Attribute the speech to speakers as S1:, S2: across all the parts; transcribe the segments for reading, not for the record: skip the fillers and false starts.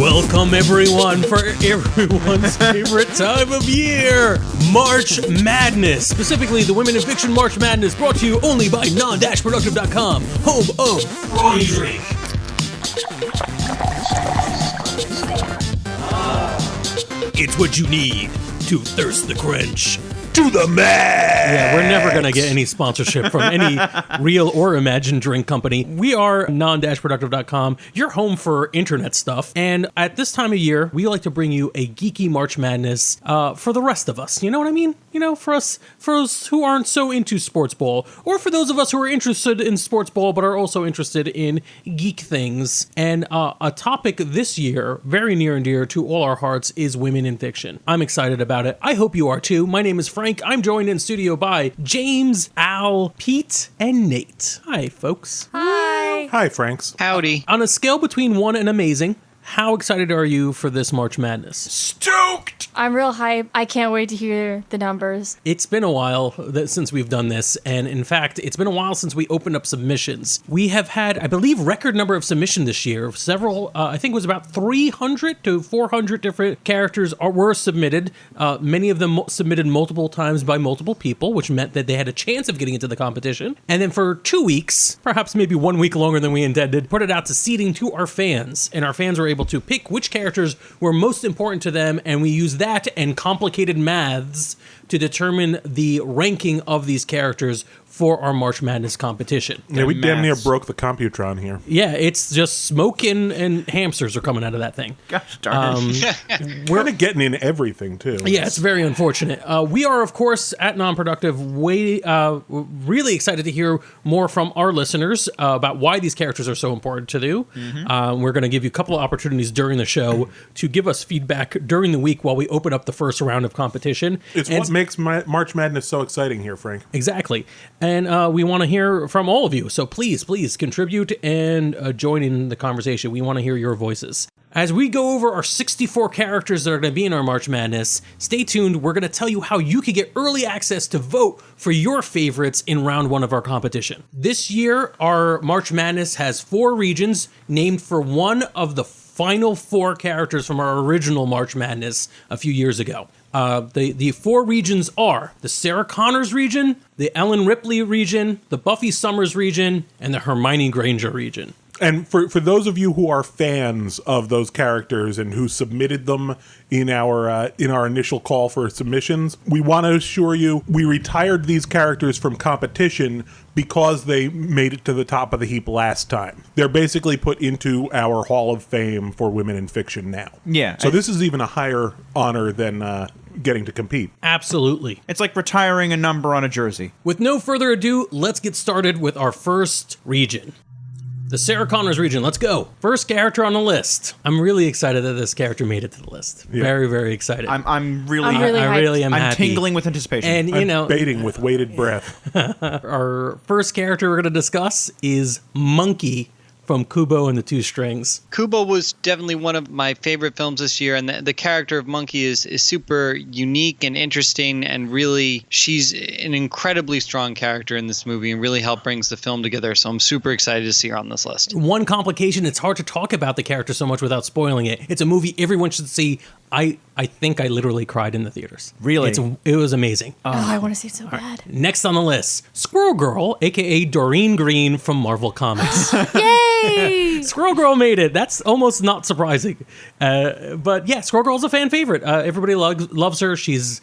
S1: Welcome, everyone, for everyone's favorite time of year, March Madness. Specifically, the Women in Fiction March Madness, brought to you only by Non-Productive.com, home of Raw Drink. It's what you need to thirst the quench to the max. Yeah, we're never going to get any sponsorship from any real or imagined drink company. We are Non-Productive.com, your home for internet stuff. And at this time of year, we like to bring you a geeky March Madness for the rest of us. You know what I mean? You know, for us who aren't so into sports ball, or for those of us who are interested in sports ball but are also interested in geek things. And a topic this year, very near and dear to all our hearts, is women in fiction. I'm excited about it. I hope you are too. My name is Frank. I'm joined in studio by James, Al, Pete, and Nate. Hi, folks.
S2: Hi.
S3: Hi, Franks.
S4: Howdy.
S1: On a scale between 1 and amazing, how excited are you for this March Madness?
S3: Stoked!
S2: I'm real hype. I can't wait to hear the numbers.
S1: It's been a while since we've done this, and in fact, it's been a while since we opened up submissions. We have had, I believe, record number of submissions this year. Several, I think it was about 300 to 400 different characters were submitted. Many of them submitted multiple times by multiple people, which meant that they had a chance of getting into the competition. And then for 2 weeks, perhaps maybe 1 week longer than we intended, put it out to seeding to our fans, and our fans were able to pick which characters were most important to them, and we used that and complicated maths to determine the ranking of these characters for our March Madness competition.
S3: Yeah, we damn near broke the Computron here.
S1: Yeah, it's just smoke and hamsters are coming out of that thing.
S4: Gosh darn it.
S3: We're kind of getting in everything, too.
S1: Yeah, it's very unfortunate. We are, of course, at Non-Productive, really excited to hear more from our listeners about why these characters are so important to you. Mm-hmm. We're going to give you a couple of opportunities during the show to give us feedback during the week while we open up the first round of competition.
S3: It's what makes March Madness so exciting here, Frank.
S1: Exactly. And we want to hear from all of you. So please contribute and join in the conversation. We want to hear your voices. As we go over our 64 characters that are going to be in our March Madness, stay tuned. We're going to tell you how you can get early access to vote for your favorites in round 1 of our competition. This year, our March Madness has 4 regions named for one of the final 4 characters from our original March Madness a few years ago. The 4 regions are the Sarah Connors region, the Ellen Ripley region, the Buffy Summers region, and the Hermione Granger region.
S3: And for those of you who are fans of those characters and who submitted them in our initial call for submissions, we want to assure you we retired these characters from competition because they made it to the top of the heap last time. They're basically put into our Hall of Fame for women in fiction now.
S4: Yeah.
S3: So this is even a higher honor than getting to compete.
S1: Absolutely.
S4: It's like retiring a number on a jersey.
S1: With no further ado, let's get started with our first region. The Sarah Connors region, let's go. First character on the list. I'm really excited that this character made it to the list. Yeah. Very, very excited.
S4: I'm really
S1: I really am
S4: I'm
S1: happy.
S4: tingling with anticipation.
S1: And
S3: I'm baiting with bated breath.
S1: Our first character we're going to discuss is Monkey from Kubo and the Two Strings.
S5: Kubo was definitely one of my favorite films this year, and the character of Monkey is super unique and interesting, and really, she's an incredibly strong character in this movie and really helped brings the film together, so I'm super excited to see her on this list.
S1: One complication, it's hard to talk about the character so much without spoiling it. It's a movie everyone should see. I think I literally cried in the theaters.
S4: Really?
S1: It was amazing.
S2: Oh, I want to see it so bad.
S1: Next on the list, Squirrel Girl, a.k.a. Doreen Green from Marvel Comics.
S2: Yay!
S1: Squirrel Girl made it. That's almost not surprising. But yeah, Squirrel Girl's a fan favorite. Everybody loves her. She's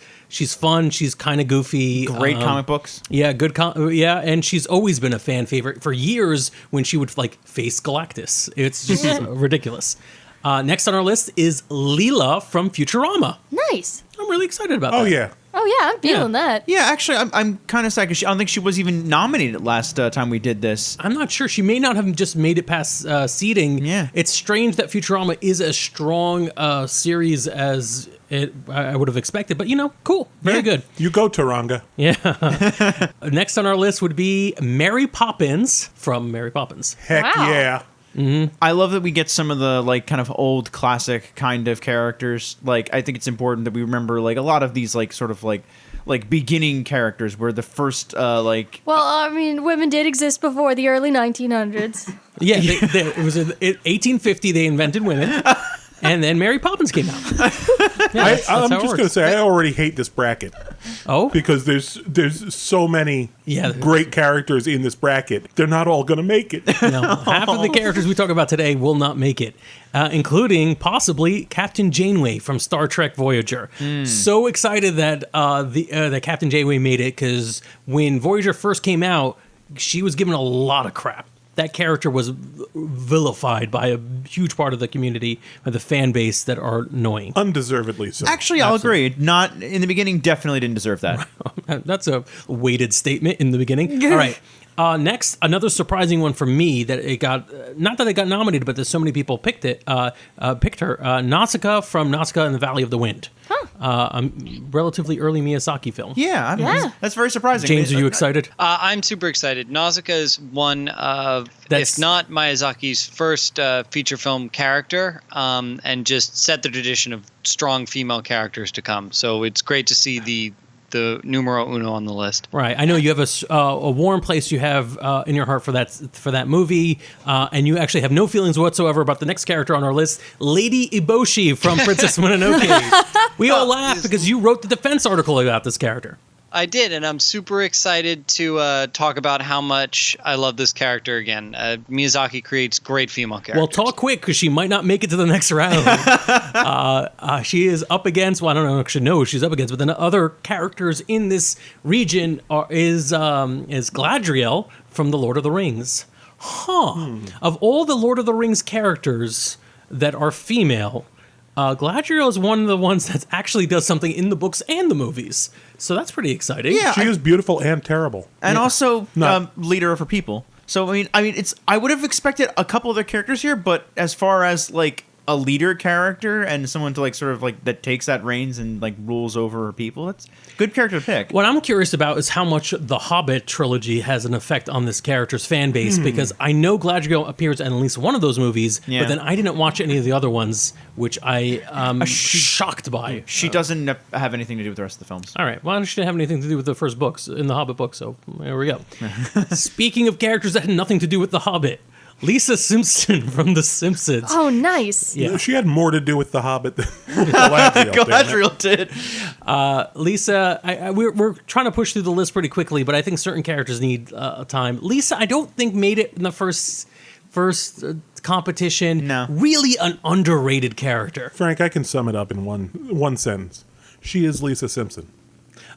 S1: fun. She's kind of goofy.
S4: Great comic books.
S1: Yeah, and she's always been a fan favorite for years when she would face Galactus. It's just ridiculous. Next on our list is Leela from Futurama.
S2: Nice.
S1: I'm really excited about that.
S3: Oh, yeah.
S2: Oh, yeah, I'm feeling that.
S4: Yeah, actually, I'm kind of sad because I don't think she was even nominated last time we did this.
S1: I'm not sure. She may not have just made it past seeding.
S4: Yeah. It's
S1: strange that Futurama is as strong series as I would have expected. But, cool. Very good.
S3: You go, Taranga.
S1: Yeah. Next on our list would be Mary Poppins from Mary Poppins.
S3: Heck
S2: Wow.
S3: yeah.
S1: Mm-hmm.
S4: I love that we get some of the kind of old classic kind of characters. I think it's important that we remember a lot of these sort of beginning characters were the first
S2: Well, I mean, women did exist before the early 1900s.
S1: Yeah, it was in 1850 they invented women. And then Mary Poppins came out. Yeah,
S3: I'm just going to say, I already hate this bracket.
S1: Oh?
S3: Because there's so many
S1: Yeah.
S3: great characters in this bracket. They're not all going to make it.
S1: No, half of the characters we talk about today will not make it, including possibly Captain Janeway from Star Trek Voyager. So excited that that Captain Janeway made it, because when Voyager first came out, she was given a lot of crap. That character was vilified by a huge part of the community, by the fan base that are annoying.
S3: Undeservedly so.
S4: Actually, I'll agree. Not in the beginning, definitely didn't deserve that.
S1: That's a weighted statement in the beginning. All right. Next, another surprising one for me that it got, not that it got nominated, but that so many people picked her, Nausicaa from Nausicaa in the Valley of the Wind. A relatively early Miyazaki film.
S4: Yeah,
S2: Yeah.
S4: that's very surprising.
S1: James, are you excited?
S5: I'm super excited. Nausicaa is one of,
S1: That's-
S5: if not Miyazaki's first feature film character, and just set the tradition of strong female characters to come. So it's great to see the numero uno on the list.
S1: Right. I know you have a warm place you have in your heart for that movie, and you actually have no feelings whatsoever about the next character on our list, Lady Eboshi from Princess Mononoke. We all laughed because you wrote the defense article about this character.
S5: I did, and I'm super excited to talk about how much I love this character again. Miyazaki creates great female characters.
S1: Well, talk quick, because she might not make it to the next round. She is up against, well, I don't actually know who she's up against, but then other characters in this region is Galadriel from The Lord of the Rings. Of all the Lord of the Rings characters that are female, Galadriel is one of the ones that actually does something in the books and the movies. So that's pretty exciting.
S4: Yeah,
S3: She is beautiful and terrible.
S4: and also
S3: No.
S4: leader of her people. So I mean, I would have expected a couple other characters here, but as far as like a leader character and someone to like sort of like that takes that reins and like rules over her people, that's a good character to pick.
S1: What I'm curious about is how much the Hobbit trilogy has an effect on this character's fan base, because I know Galadriel appears in at least one of those movies,
S4: Yeah.
S1: but then I didn't watch any of the other ones, which I am shocked by.
S4: She doesn't have anything to do with the rest of the films.
S1: All right, well, she didn't have anything to do with the first books in the Hobbit book, so there we go. Speaking of characters that had nothing to do with the Hobbit, Lisa Simpson from The Simpsons.
S2: Oh, nice.
S1: Yeah.
S3: She had more to do with the Hobbit than Galadriel.
S4: Galadriel did.
S1: Lisa, we're trying to push through the list pretty quickly, but I think certain characters need time. Lisa, I don't think made it in the first competition.
S4: No.
S1: Really an underrated character.
S3: Frank, I can sum it up in one sentence. She is Lisa Simpson.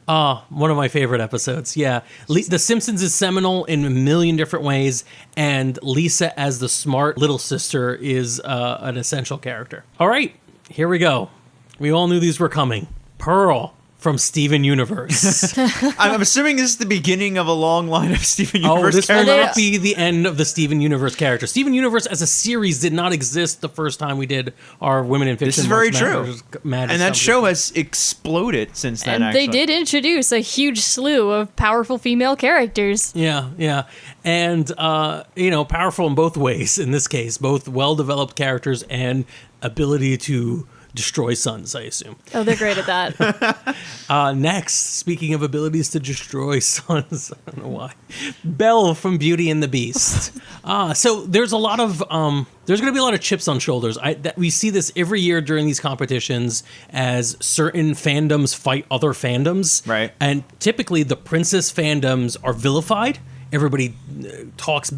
S1: One of my favorite episodes. Yeah. The Simpsons is seminal in a million different ways, and Lisa as the smart little sister is an essential character. All right, here we go. We all knew these were coming. Pearl from Steven Universe.
S4: I'm assuming this is the beginning of a long line of Steven
S1: Oh,
S4: Universe
S1: this will
S4: characters.
S1: not be the end of the Steven Universe character. Steven Universe as a series did not exist the first time we did our Women in Fiction.
S4: This is very
S1: March
S4: true.
S1: Madness
S4: And that
S1: competition.
S4: show has exploded since then,
S2: And
S4: actually.
S2: they did introduce a huge slew of powerful female characters.
S1: Yeah. And, powerful in both ways in this case, both well-developed characters and ability to destroy suns, I assume.
S2: Oh, they're great at that.
S1: Next, speaking of abilities to destroy suns, I don't know why. Belle from Beauty and the Beast. So there's a lot of there's going to be a lot of chips on shoulders. We see this every year during these competitions as certain fandoms fight other fandoms,
S4: Right.
S1: And typically the princess fandoms are vilified. Everybody talks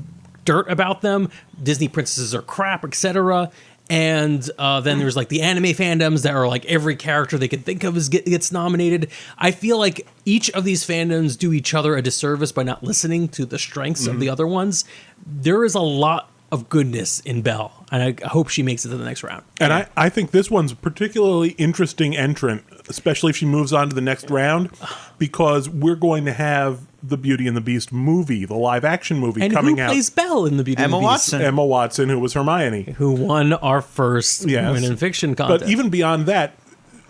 S1: dirt about them. Disney princesses are crap, etc. And then there's like the anime fandoms that are like every character they could think of gets nominated. I feel like each of these fandoms do each other a disservice by not listening to the strengths of the other ones. There is a lot of goodness in Belle, and I hope she makes it to the next round.
S3: And I think this one's a particularly interesting entrant, especially if she moves on to the next round, because we're going to have the Beauty and the Beast movie, the live-action movie,
S1: And
S3: coming
S1: who
S3: out.
S1: plays Belle in the Beauty
S4: Emma
S1: and the Beast?
S4: Watson.
S3: Emma Watson, who was Hermione.
S1: Who won our first
S3: Yes.
S1: Women in Fiction contest.
S3: But even beyond that,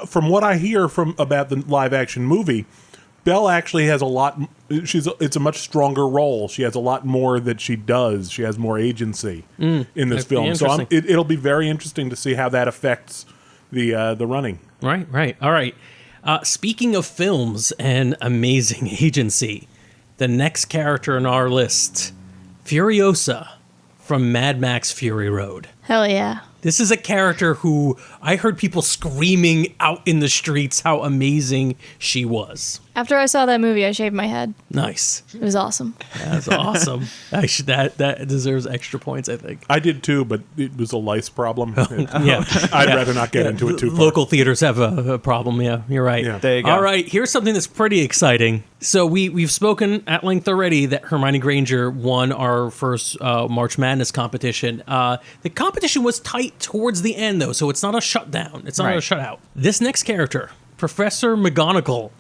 S3: from what I hear about the live-action movie, Belle actually has a lot. It's a much stronger role. She has a lot more that she does. She has more agency in this
S1: that'd be
S3: film. So
S1: interesting.
S3: it'll be very interesting to see how that affects the running.
S1: Right. All right. Speaking of films and amazing agency, the next character on our list, Furiosa from Mad Max Fury Road.
S2: Hell yeah.
S1: This is a character who I heard people screaming out in the streets how amazing she was.
S2: After I saw that movie, I shaved my head.
S1: Nice.
S2: It was awesome.
S1: That's awesome. That deserves extra points, I think.
S3: I did too, but it was a lice problem.
S1: Yeah.
S3: I'd rather not get into it too far.
S1: Local theaters have a problem. Yeah, you're right.
S3: Yeah.
S4: There you go.
S1: All right, here's something that's pretty exciting. So we've spoken at length already that Hermione Granger won our first March Madness competition. The competition was tight towards the end, though, so it's not a shutdown. It's not a shutout. This next character, Professor McGonagall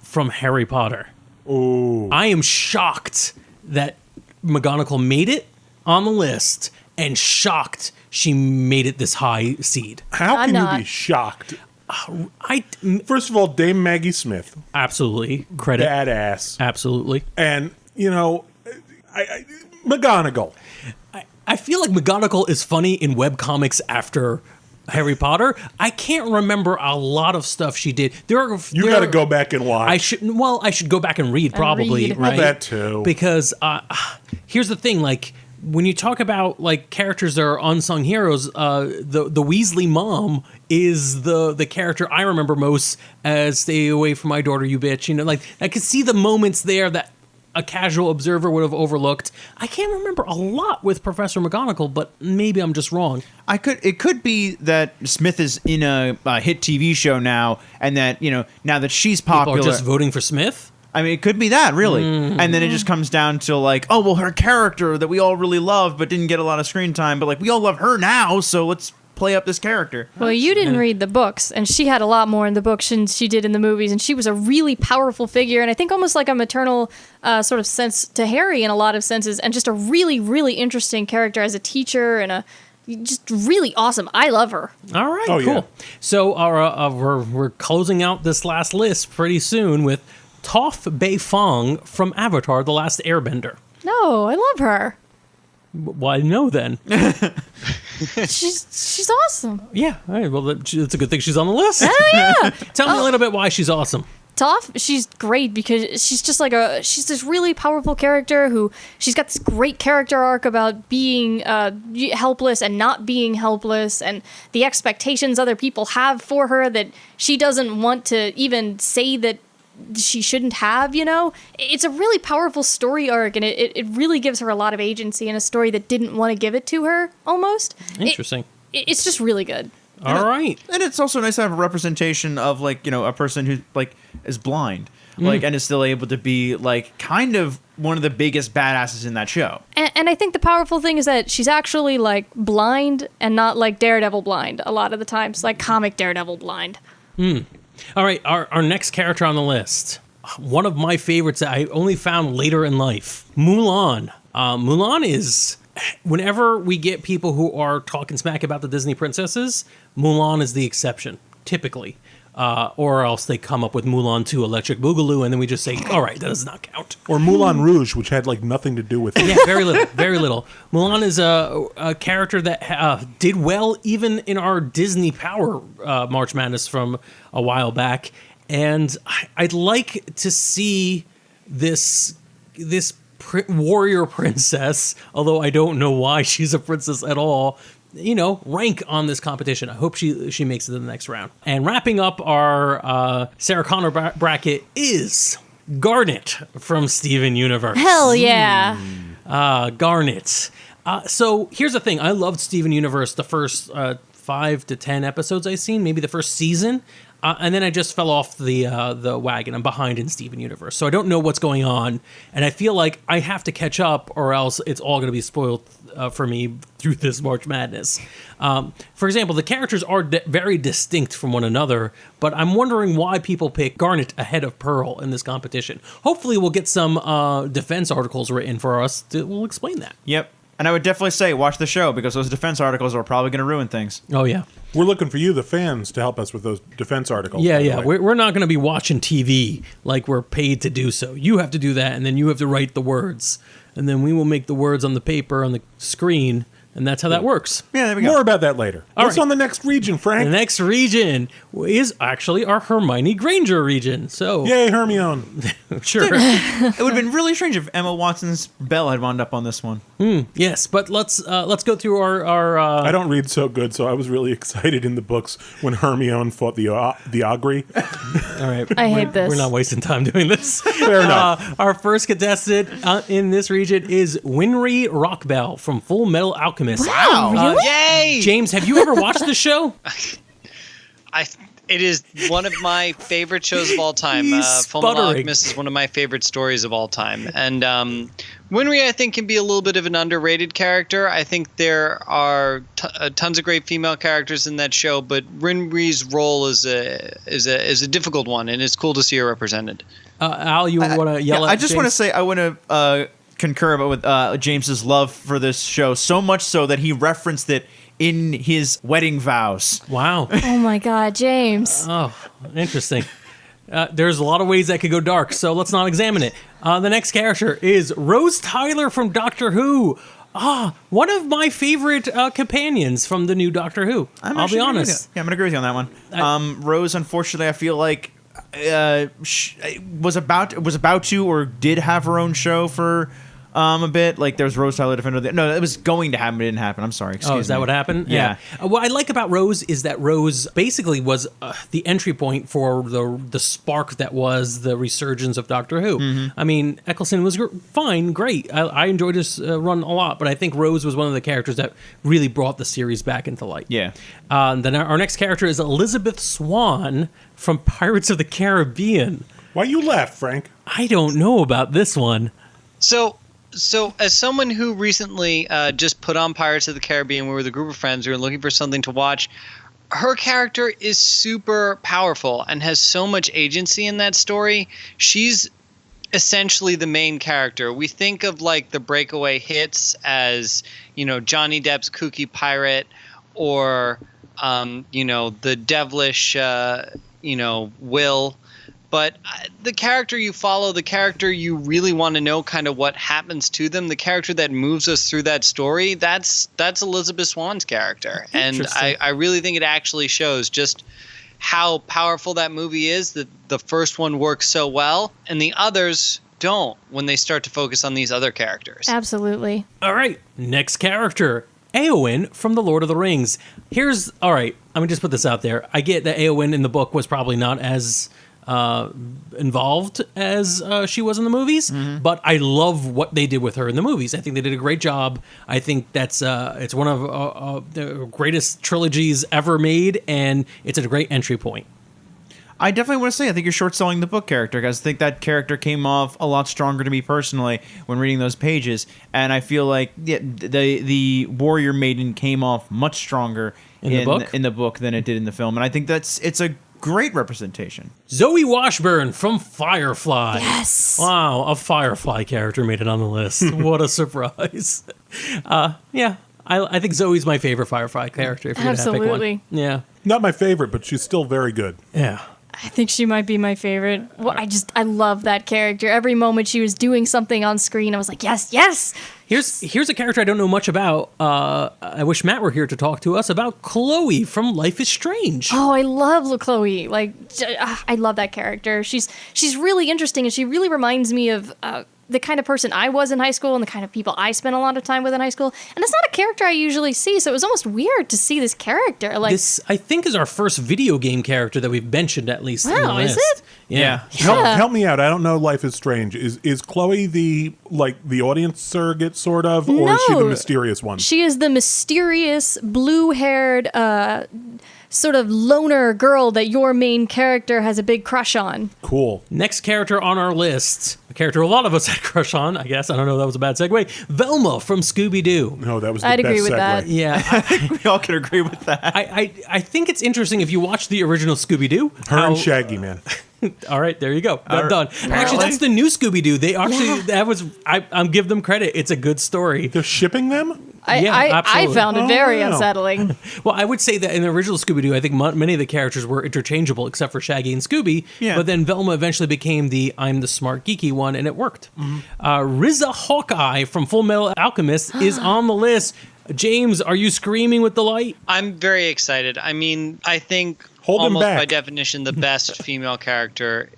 S1: from Harry Potter.
S3: Ooh.
S1: I am shocked that McGonagall made it on the list, and shocked she made it this high seed.
S3: How
S2: I'm
S3: can you
S2: not.
S3: be shocked?
S1: I
S3: First of all, Dame Maggie Smith,
S1: absolutely credit.
S3: badass.
S1: Absolutely.
S3: And, McGonagall.
S1: I feel like McGonagall is funny in webcomics after Harry Potter. I can't remember a lot of stuff she did.
S3: You got to go back and watch.
S1: I should go back and read probably,
S2: read.
S1: right?
S3: Well, that too.
S1: Because here's the thing, like when you talk about like characters that are unsung heroes, the Weasley mom is the character I remember most as "Stay away from my daughter, you bitch." You know, like I could see the moments there that a casual observer would have overlooked. I can't remember a lot with Professor McGonagall, but maybe I'm just wrong.
S4: It could be that Smith is in a hit TV show now, and that now that she's popular,
S1: People are just voting for Smith.
S4: I mean, it could be that, really. And then it just comes down to like, oh, well, her character that we all really love but didn't get a lot of screen time, but like we all love her now, so let's play up this character.
S2: Well, you didn't read the books, and she had a lot more in the books than she did in the movies, and she was a really powerful figure, and I think almost like a maternal sort of sense to Harry in a lot of senses, and just a really, really interesting character as a teacher, and just really awesome. I love her.
S1: All right,
S3: Oh,
S1: cool.
S3: yeah.
S1: So we're closing out this last list pretty soon with Toph Beifong from Avatar: The Last Airbender.
S2: No, I love her.
S1: Why no then?
S2: She's awesome.
S1: Yeah, all right, well, it's a good thing she's on the list.
S2: Oh yeah.
S1: Tell me a little bit why she's awesome.
S2: Toph, she's great because she's just like she's this really powerful character who she's got this great character arc about being helpless and not being helpless, and the expectations other people have for her that she doesn't want to even say that she shouldn't have, It's a really powerful story arc, and it really gives her a lot of agency in a story that didn't want to give it to her, almost.
S1: Interesting.
S2: It's just really good.
S1: All right.
S4: And it's also nice to have a representation of like, a person who like is blind, like, and is still able to be like kind of one of the biggest badasses in that show.
S2: And I think the powerful thing is that she's actually like blind and not like Daredevil blind a lot of the times, like comic Daredevil blind.
S1: All right, our next character on the list, one of my favorites that I only found later in life, Mulan. Mulan is, whenever we get people who are talking smack about the Disney princesses, Mulan is the exception, typically. Or else they come up with Mulan 2 Electric Boogaloo, and then we just say, all right, that does not count.
S3: Or Moulin Rouge, which had like nothing to do with it.
S1: Yeah, very little, very little. Mulan is a character that did well even in our Disney Power March Madness from a while back, and I'd like to see this warrior princess, although I don't know why she's a princess at all, rank on this competition. I hope she makes it to the next round. And wrapping up our Sarah Connor bracket is Garnet from Steven Universe.
S2: Hell yeah.
S1: Garnet. So here's the thing. I loved Steven Universe the first 5 to 10 episodes I've seen, maybe the first season. And then I just fell off the wagon. I'm behind in Steven Universe. So I don't know what's going on. And I feel like I have to catch up or else it's all going to be spoiled for me through this March Madness. For example, the characters are very distinct from one another, but I'm wondering why people pick Garnet ahead of Pearl in this competition. Hopefully we'll get some defense articles written for us. We'll explain that.
S4: Yep. And I would definitely say watch the show because those defense articles are probably going to ruin things.
S1: Oh, yeah.
S3: We're looking for you, the fans, to help us with those defense articles.
S1: Yeah,
S3: by the
S1: yeah.
S3: way.
S1: We're not going to be watching TV like we're paid to do so. You have to do that, and then you have to write the words. And then we will make the words on the paper, on the screen, And that's how that works.
S4: Yeah, there we go.
S3: More about that later. What's
S1: right.
S3: on the next region, Frank?
S1: The next region is actually our Hermione Granger region. So,
S3: Yay, Hermione.
S1: sure.
S4: It would have been really strange if Emma Watson's Belle had wound up on this one.
S1: Yes, but let's go through our
S3: I don't read so good, so I was really excited in the books when Hermione fought the Ogre.
S1: all right.
S2: I hate this.
S1: We're not wasting time doing this.
S3: Fair enough.
S1: Our first contestant in this region is Winry Rockbell from Full Metal Alchemist.
S2: Wow, really?
S5: Yay!
S1: James, have you ever watched the show?
S5: It is one of my favorite shows of all time.
S1: He's
S5: Full Metal
S1: sputtering.
S5: Alchemist is one of my favorite stories of all time. And Winry, I think, can be a little bit of an underrated character. I think there are tons of great female characters in that show, but Winry's role is a difficult one, and it's cool to see her represented.
S1: Al, you want to yell at
S4: I just want to
S1: James?
S4: say I want to concur with James's love for this show, so much so that he referenced it in his wedding vows.
S1: Wow.
S2: Oh my God, James.
S1: Oh, interesting. There's a lot of ways that could go dark, so let's not examine it. The next character is Rose Tyler from Doctor Who. One of my favorite companions from the new Doctor Who. I'll be honest.
S4: Yeah, I'm gonna agree with you on that one. Rose, unfortunately, I feel like was about to or did have her own show for a bit. Like there was Rose Tyler Defender. No, it was going to happen, but it didn't happen. I'm sorry. Excuse me.
S1: Is that what happened?
S4: Yeah.
S1: What I like about Rose is that Rose basically was the entry point for the spark that was the resurgence of Doctor Who.
S4: Mm-hmm.
S1: I mean, Eccleston was fine, great. I enjoyed his run a lot, but I think Rose was one of the characters that really brought the series back into light.
S4: Yeah.
S1: Then our next character is Elizabeth Swann from Pirates of the Caribbean.
S3: Why you laugh, Frank?
S1: I don't know about this one.
S5: So as someone who recently just put on Pirates of the Caribbean, we were with a group of friends who were looking for something to watch. Her character is super powerful and has so much agency in that story. She's essentially the main character. We think of like the breakaway hits as, Johnny Depp's kooky pirate or, the devilish, Will. But the character you follow, the character you really want to know kind of what happens to them, the character that moves us through that story, that's Elizabeth Swann's character. And I really think it actually shows just how powerful that movie is, that the first one works so well and the others don't when they start to focus on these other characters.
S2: Absolutely.
S1: All right, next character, Éowyn from The Lord of the Rings. All right, let me just put this out there. I get that Éowyn in the book was probably not as involved as she was in the movies, but I love what they did with her in the movies. I think they did a great job. I think that's it's one of the greatest trilogies ever made, and it's a great entry point.
S4: I definitely want to say I think you're short selling the book character, because I think that character came off a lot stronger to me personally when reading those pages, and I feel like the warrior maiden came off much stronger in the book than it did in the film, and I think it's a great representation.
S1: Zoe Washburn from Firefly.
S2: Yes.
S1: Wow, a Firefly character made it on the list. What a surprise. Yeah, I think Zoe's my favorite Firefly character. If you're gonna pick one.
S2: Absolutely.
S1: Yeah.
S3: Not my favorite, but she's still very good.
S1: Yeah.
S2: I think she might be my favorite. Well, I love that character. Every moment she was doing something on screen, I was like, yes, yes.
S1: Here's a character I don't know much about. I wish Matt were here to talk to us about Chloe from Life is Strange.
S2: Oh, I love Chloe. I love that character. She's really interesting, and she really reminds me of the kind of person I was in high school and the kind of people I spent a lot of time with in high school. And it's not a character I usually see, so it was almost weird to see this character.
S1: This, I think, is our first video game character that we've mentioned, at least.
S2: Wow,
S1: in the
S2: is
S1: list.
S2: it?
S1: Yeah.
S3: Help me out. I don't know Life is Strange. Is Chloe the audience surrogate, sort of? Or is she the
S2: No.
S3: mysterious one?
S2: She is the mysterious, blue-haired, sort of loner girl that your main character has a big crush on.
S3: Cool.
S1: Next character on our list, a character a lot of us had a crush on, I guess. I don't know, that was a bad segue. Velma from Scooby-Doo.
S3: No, that was the
S2: I'd
S3: best
S2: agree with
S3: segue.
S2: that.
S1: Yeah.
S4: We all can agree with that.
S1: I think it's interesting if you watch the original Scooby-Doo.
S3: Her and Shaggy, man.
S1: All right, there you go. I'm done.
S4: apparently.
S1: Actually, that's the new Scooby-Doo. They actually, I'm give them credit. It's a good story.
S3: They're shipping them?
S1: Yeah,
S2: I
S1: absolutely.
S2: found it very
S3: wow.
S2: unsettling.
S1: Well, I would say that in the original Scooby-Doo, I think many of the characters were interchangeable except for Shaggy and Scooby.
S4: Yeah.
S1: But then Velma eventually became the I'm the smart geeky one, and it worked. RZA Hawkeye from Full Metal Alchemist is on the list. James, are you screaming with delight?
S5: I'm very excited. I mean, I think
S3: Hold him
S5: almost
S3: back.
S5: by definition the best female character.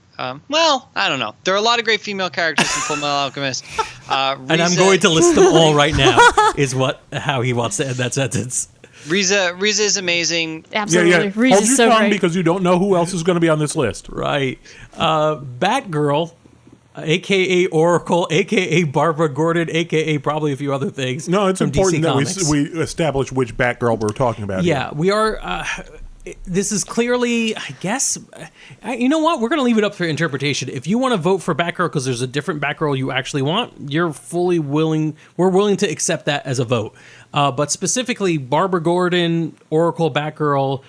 S5: Well, I don't know. There are a lot of great female characters in Full Metal Alchemist.
S1: And I'm going to list them all right now. Is how he wants to end that sentence.
S5: Riza is amazing.
S2: Absolutely.
S3: Yeah.
S2: Reese
S3: Hold
S2: is
S3: your
S2: so
S3: tongue
S2: great.
S3: because you don't know who else is going to be on this list.
S1: Right. Batgirl, a.k.a. Oracle, a.k.a. Barbara Gordon, a.k.a. probably a few other things.
S3: No, it's
S1: from
S3: important
S1: DC
S3: that
S1: Comics.
S3: we establish which Batgirl we're talking about.
S1: Yeah,
S3: here.
S1: we are. This is clearly, I guess, you know what? We're going to leave it up for interpretation. If you want to vote for Batgirl because there's a different Batgirl you actually want, you're fully willing. We're willing to accept that as a vote. But specifically, Barbara Gordon, Oracle, Batgirl,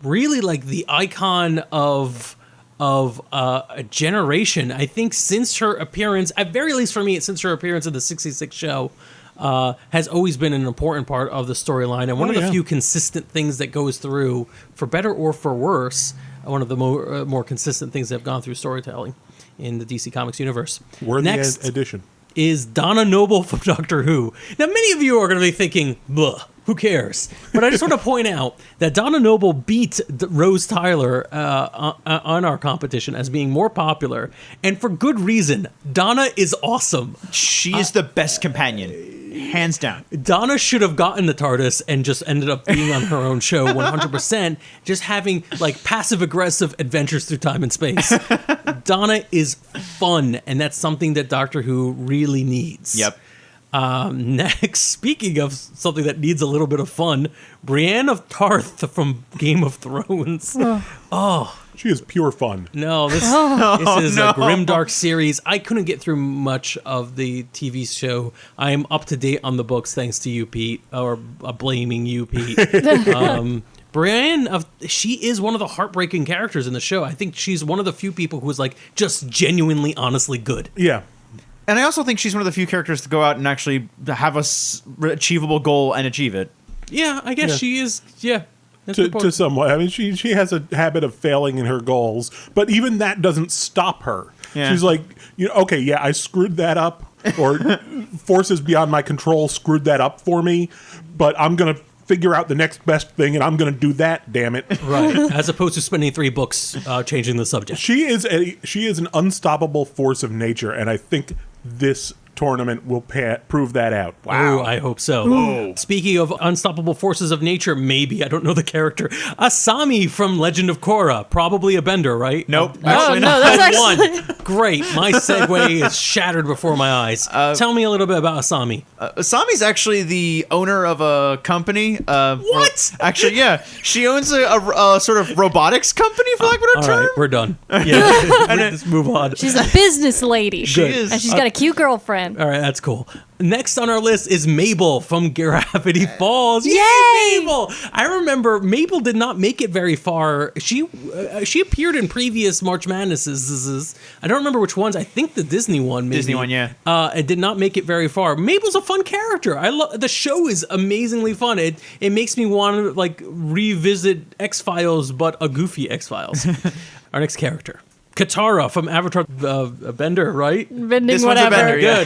S1: really like the icon of a generation. I think since her appearance, at very least for me, since her appearance in the 66 show. Has always been an important part of the storyline, and one of the few consistent things that goes through, for better or for worse, one of the more consistent things that have gone through storytelling in the DC Comics universe.
S3: Next edition
S1: is Donna Noble from Doctor Who. Now, many of you are going to be thinking, "Bleh, who cares?" But I just want to point out that Donna Noble beat Rose Tyler on our competition as being more popular, and for good reason. Donna is awesome.
S4: She is the best companion. Hands down.
S1: Donna should have gotten the TARDIS and just ended up being on her own show 100%, just having like passive-aggressive adventures through time and space. Donna is fun, and that's something that Doctor Who really needs.
S4: Yep.
S1: Next, speaking of something that needs a little bit of fun, Brienne of Tarth from Game of Thrones.
S3: She is pure fun.
S1: No, this is a grimdark series. I couldn't get through much of the TV show. I am up to date on the books thanks to you, Pete, or blaming you, Pete. Brienne, she is one of the heartbreaking characters in the show. I think she's one of the few people who is like just genuinely, honestly good.
S3: Yeah.
S4: And I also think she's one of the few characters to go out and actually have a achievable goal and achieve it.
S1: Yeah, I guess she is. Yeah.
S3: To somewhat. I mean, she has a habit of failing in her goals, but even that doesn't stop her.
S4: Yeah.
S3: She's like, okay, yeah, I screwed that up, or forces beyond my control screwed that up for me, but I'm going to figure out the next best thing, and I'm going to do that, damn it.
S1: Right. As opposed to spending 3 books changing the subject.
S3: She is an unstoppable force of nature, and I think this tournament will prove that out.
S1: Wow. Ooh, I hope so. Ooh. Speaking of unstoppable forces of nature, maybe, I don't know the character, Asami from Legend of Korra, probably a bender, right?
S4: Nope.
S2: Actually, no, that's actually...
S1: One. Great. My segue is shattered before my eyes. Tell me a little bit about Asami.
S4: Asami's actually the owner of a company.
S1: What?
S4: Actually, yeah. She owns a sort of robotics company, for lack of a better term.
S1: All right, we're done. Yeah, let's move on.
S2: She's a business lady.
S4: She is.
S2: And she's got a cute girlfriend.
S1: All right, that's cool. Next on our list is Mabel from Gravity Falls.
S2: Yay!
S1: Mabel! I remember Mabel did not make it very far. She appeared in previous March Madnesses. I don't remember which ones. I think the Disney one, maybe.
S4: Disney one, yeah.
S1: It did not make it very far. Mabel's a fun character. The show is amazingly fun. It makes me want to like revisit X-Files, but a goofy X-Files. Our next character. Katara from Avatar Bender, right?
S2: Bending
S4: This one's a
S2: whatever.
S4: bender, yeah.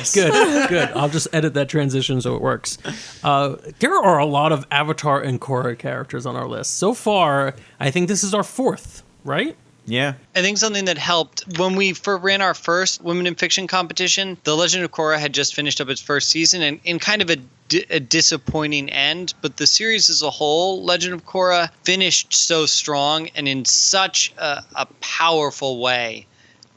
S1: Good. I'll just edit that transition so it works. There are a lot of Avatar and Korra characters on our list. So far, I think this is our 4th, right?
S4: Yeah.
S5: I think something that helped when we ran our first Women in Fiction competition, The Legend of Korra had just finished up its first season and in kind of a disappointing end. But the series as a whole, Legend of Korra, finished so strong and in such a powerful way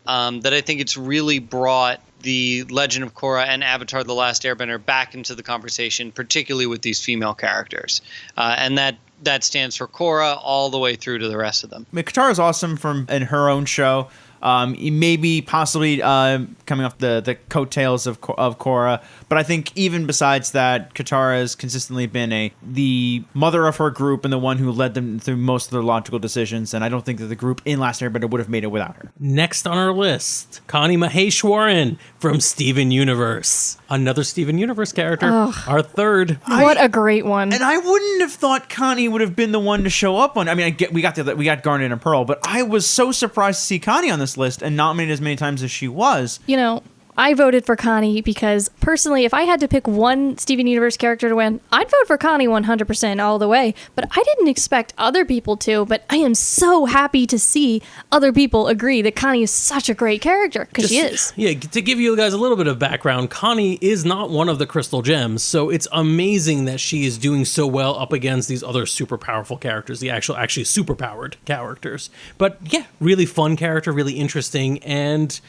S5: that I think it's really brought the Legend of Korra and Avatar The Last Airbender back into the conversation, particularly with these female characters. And that stands for Korra all the way through to the rest of them.
S4: I mean, Katara's awesome in her own show. Maybe possibly coming off the coattails of Korra. But I think even besides that, Katara has consistently been the mother of her group and the one who led them through most of their logical decisions. And I don't think that the group in Last Airbender would have made it without her.
S1: Next on our list, Connie Maheshwaran from Steven Universe. Another Steven Universe character. Our 3rd.
S2: What a great one.
S4: And I wouldn't have thought Connie would have been the one to show up on. I mean, we got Garnet and Pearl, but I was so surprised to see Connie on this list and nominated as many times as she was.
S2: You know, I voted for Connie because, personally, if I had to pick one Steven Universe character to win, I'd vote for Connie 100% all the way. But I didn't expect other people to, but I am so happy to see other people agree that Connie is such a great character, because she is.
S1: Yeah, to give you guys a little bit of background, Connie is not one of the Crystal Gems, so it's amazing that she is doing so well up against these other super powerful characters, the actually super powered characters. But yeah, really fun character, really interesting, and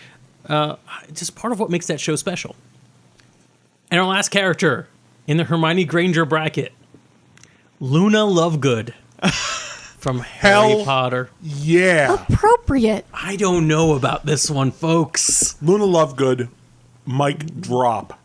S1: just part of what makes that show special. And our last character in the Hermione Granger bracket, Luna Lovegood from Harry Potter.
S3: Yeah.
S2: Appropriate.
S1: I don't know about this one, folks.
S3: Luna Lovegood, mic drop.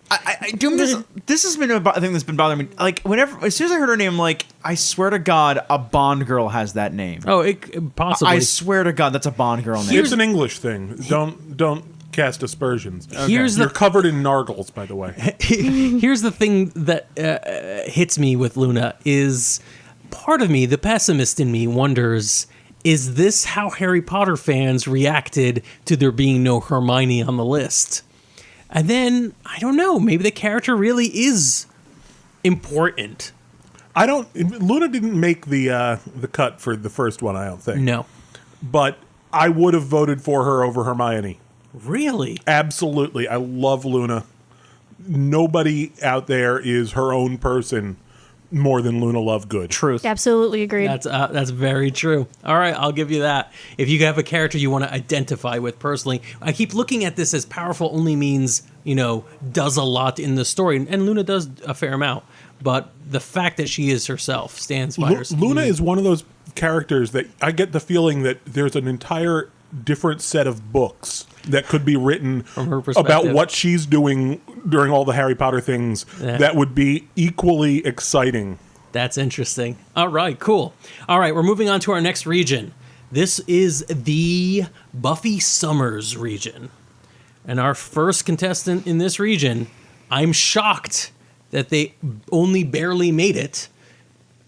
S4: This has been a thing that's been bothering me. Like, whenever, as soon as I heard her name, like, I swear to God, a Bond girl has that name.
S1: Oh, it possibly.
S4: I swear to God, that's a Bond girl name.
S3: It's an English thing. Don't cast aspersions.
S1: Here's
S3: You're covered in nargles, by the way.
S1: Here's the thing that hits me with Luna is part of me, the pessimist in me, wonders, is this how Harry Potter fans reacted to there being no Hermione on the list? And then, I don't know, maybe the character really is important.
S3: Luna didn't make the cut for the first one, I don't think.
S1: No.
S3: But I would have voted for her over Hermione.
S1: Really?
S3: Absolutely. I love Luna. Nobody out there is her own person more than Luna Lovegood.
S4: Truth.
S2: Absolutely agreed.
S1: That's very true. All right, I'll give you that. If you have a character you want to identify with personally, I keep looking at this as powerful only means, does a lot in the story, and Luna does a fair amount. But the fact that she is herself stands by herself.
S3: Luna is one of those characters that I get the feeling that there's an entire different set of books that could be written
S1: from her perspective
S3: about what she's doing during all the Harry Potter things that would be equally exciting.
S1: That's interesting. All right, cool. All right, we're moving on to our next region. This is the Buffy Summers region. And our first contestant in this region, I'm shocked that they only barely made it,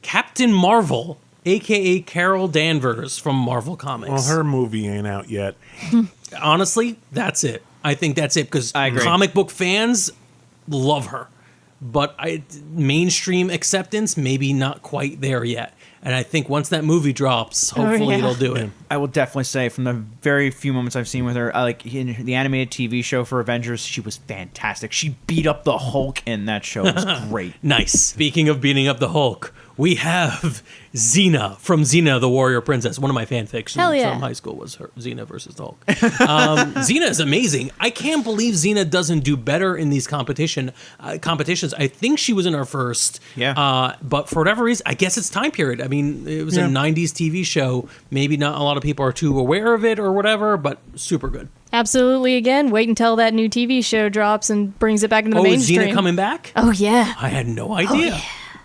S1: Captain Marvel, a.k.a. Carol Danvers from Marvel Comics.
S3: Well, her movie ain't out yet.
S1: Honestly, that's it. I think that's it, because comic book fans love her. But mainstream acceptance, maybe not quite there yet. And I think once that movie drops, hopefully it'll do it.
S4: I will definitely say, from the very few moments I've seen with her, like in the animated TV show for Avengers, she was fantastic. She beat up the Hulk in that show. It was great.
S1: Nice. Speaking of beating up the Hulk, we have Xena from Xena the Warrior Princess. One of my fan fictions from high school was her, Xena versus the Hulk. Xena is amazing. I can't believe Xena doesn't do better in these competitions. I think she was in our first.
S4: Yeah.
S1: But for whatever reason, I guess it's time period. I mean, it was a 90s TV show. Maybe not a lot of people are too aware of it or whatever, but super good.
S2: Absolutely. Again, wait until that new TV show drops and brings it back into the mainstream.
S1: Is Xena coming back?
S2: Oh, yeah.
S1: I had no idea.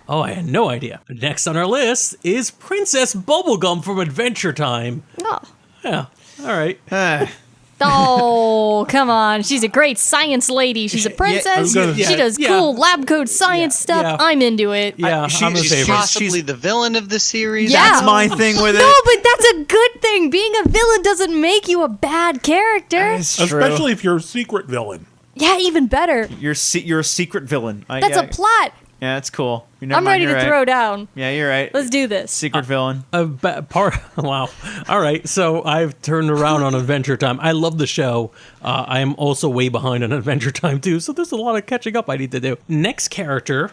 S1: I had no idea. Next on our list is Princess Bubblegum from Adventure Time.
S2: Oh.
S1: Yeah. All right.
S2: Oh, come on. She's a great science lady. She's a princess. She does cool lab coat science stuff.
S1: Yeah.
S2: I'm into it.
S1: Yeah, I'm a
S5: She's
S1: favorite.
S5: possibly the villain of the series.
S2: Yeah.
S4: That's my thing with it.
S2: No, but that's a good thing. Being a villain doesn't make you a bad character.
S3: Especially if you're a secret villain.
S2: Yeah, even better.
S4: You're a secret villain.
S2: That's a plot.
S4: Yeah, that's cool.
S2: I'm ready to throw down.
S4: Yeah, you're right.
S2: Let's do this.
S4: Secret villain.
S1: Wow. All right. So I've turned around on Adventure Time. I love the show. I am also way behind on Adventure Time too. So there's a lot of catching up I need to do. Next character,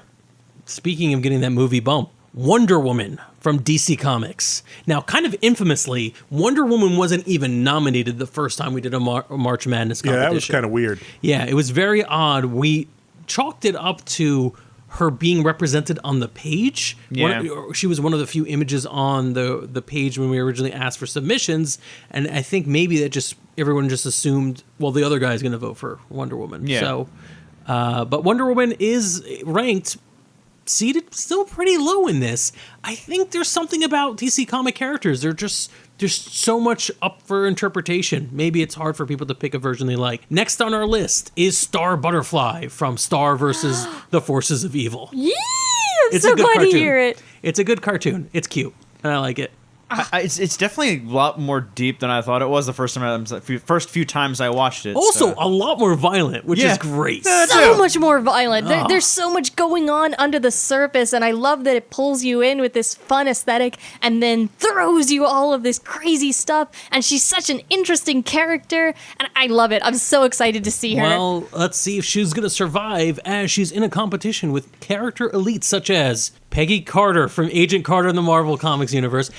S1: speaking of getting that movie bump, Wonder Woman from DC Comics. Now, kind of infamously, Wonder Woman wasn't even nominated the first time we did a March Madness competition.
S3: Yeah, that was kind of weird.
S1: Yeah, it was very odd. We chalked it up to her being represented on the page.
S4: Yeah.
S1: She was one of the few images on the page when we originally asked for submissions, and I think maybe that everyone just assumed, well, the other guy's going to vote for Wonder Woman.
S4: Yeah.
S1: So, but Wonder Woman is ranked, seated still pretty low in this. I think there's something about DC comic characters. There's so much up for interpretation. Maybe it's hard for people to pick a version they like. Next on our list is Star Butterfly from Star versus the Forces of Evil.
S2: Yeah, I'm
S1: It's
S2: so
S1: a good
S2: glad
S1: cartoon.
S2: to hear it.
S1: It's a good cartoon. It's cute, and I like it.
S4: It's definitely a lot more deep than I thought it was the first few times I watched it.
S1: Also,
S4: so.
S1: a lot more violent, which
S4: Yeah.
S1: is great.
S2: So much more violent. There's so much going on under the surface, and I love that it pulls you in with this fun aesthetic and then throws you all of this crazy stuff. And she's such an interesting character, and I love it. I'm so excited to see her.
S1: Well, let's see if she's going to survive as she's in a competition with character elites such as Peggy Carter from Agent Carter in the Marvel Comics universe.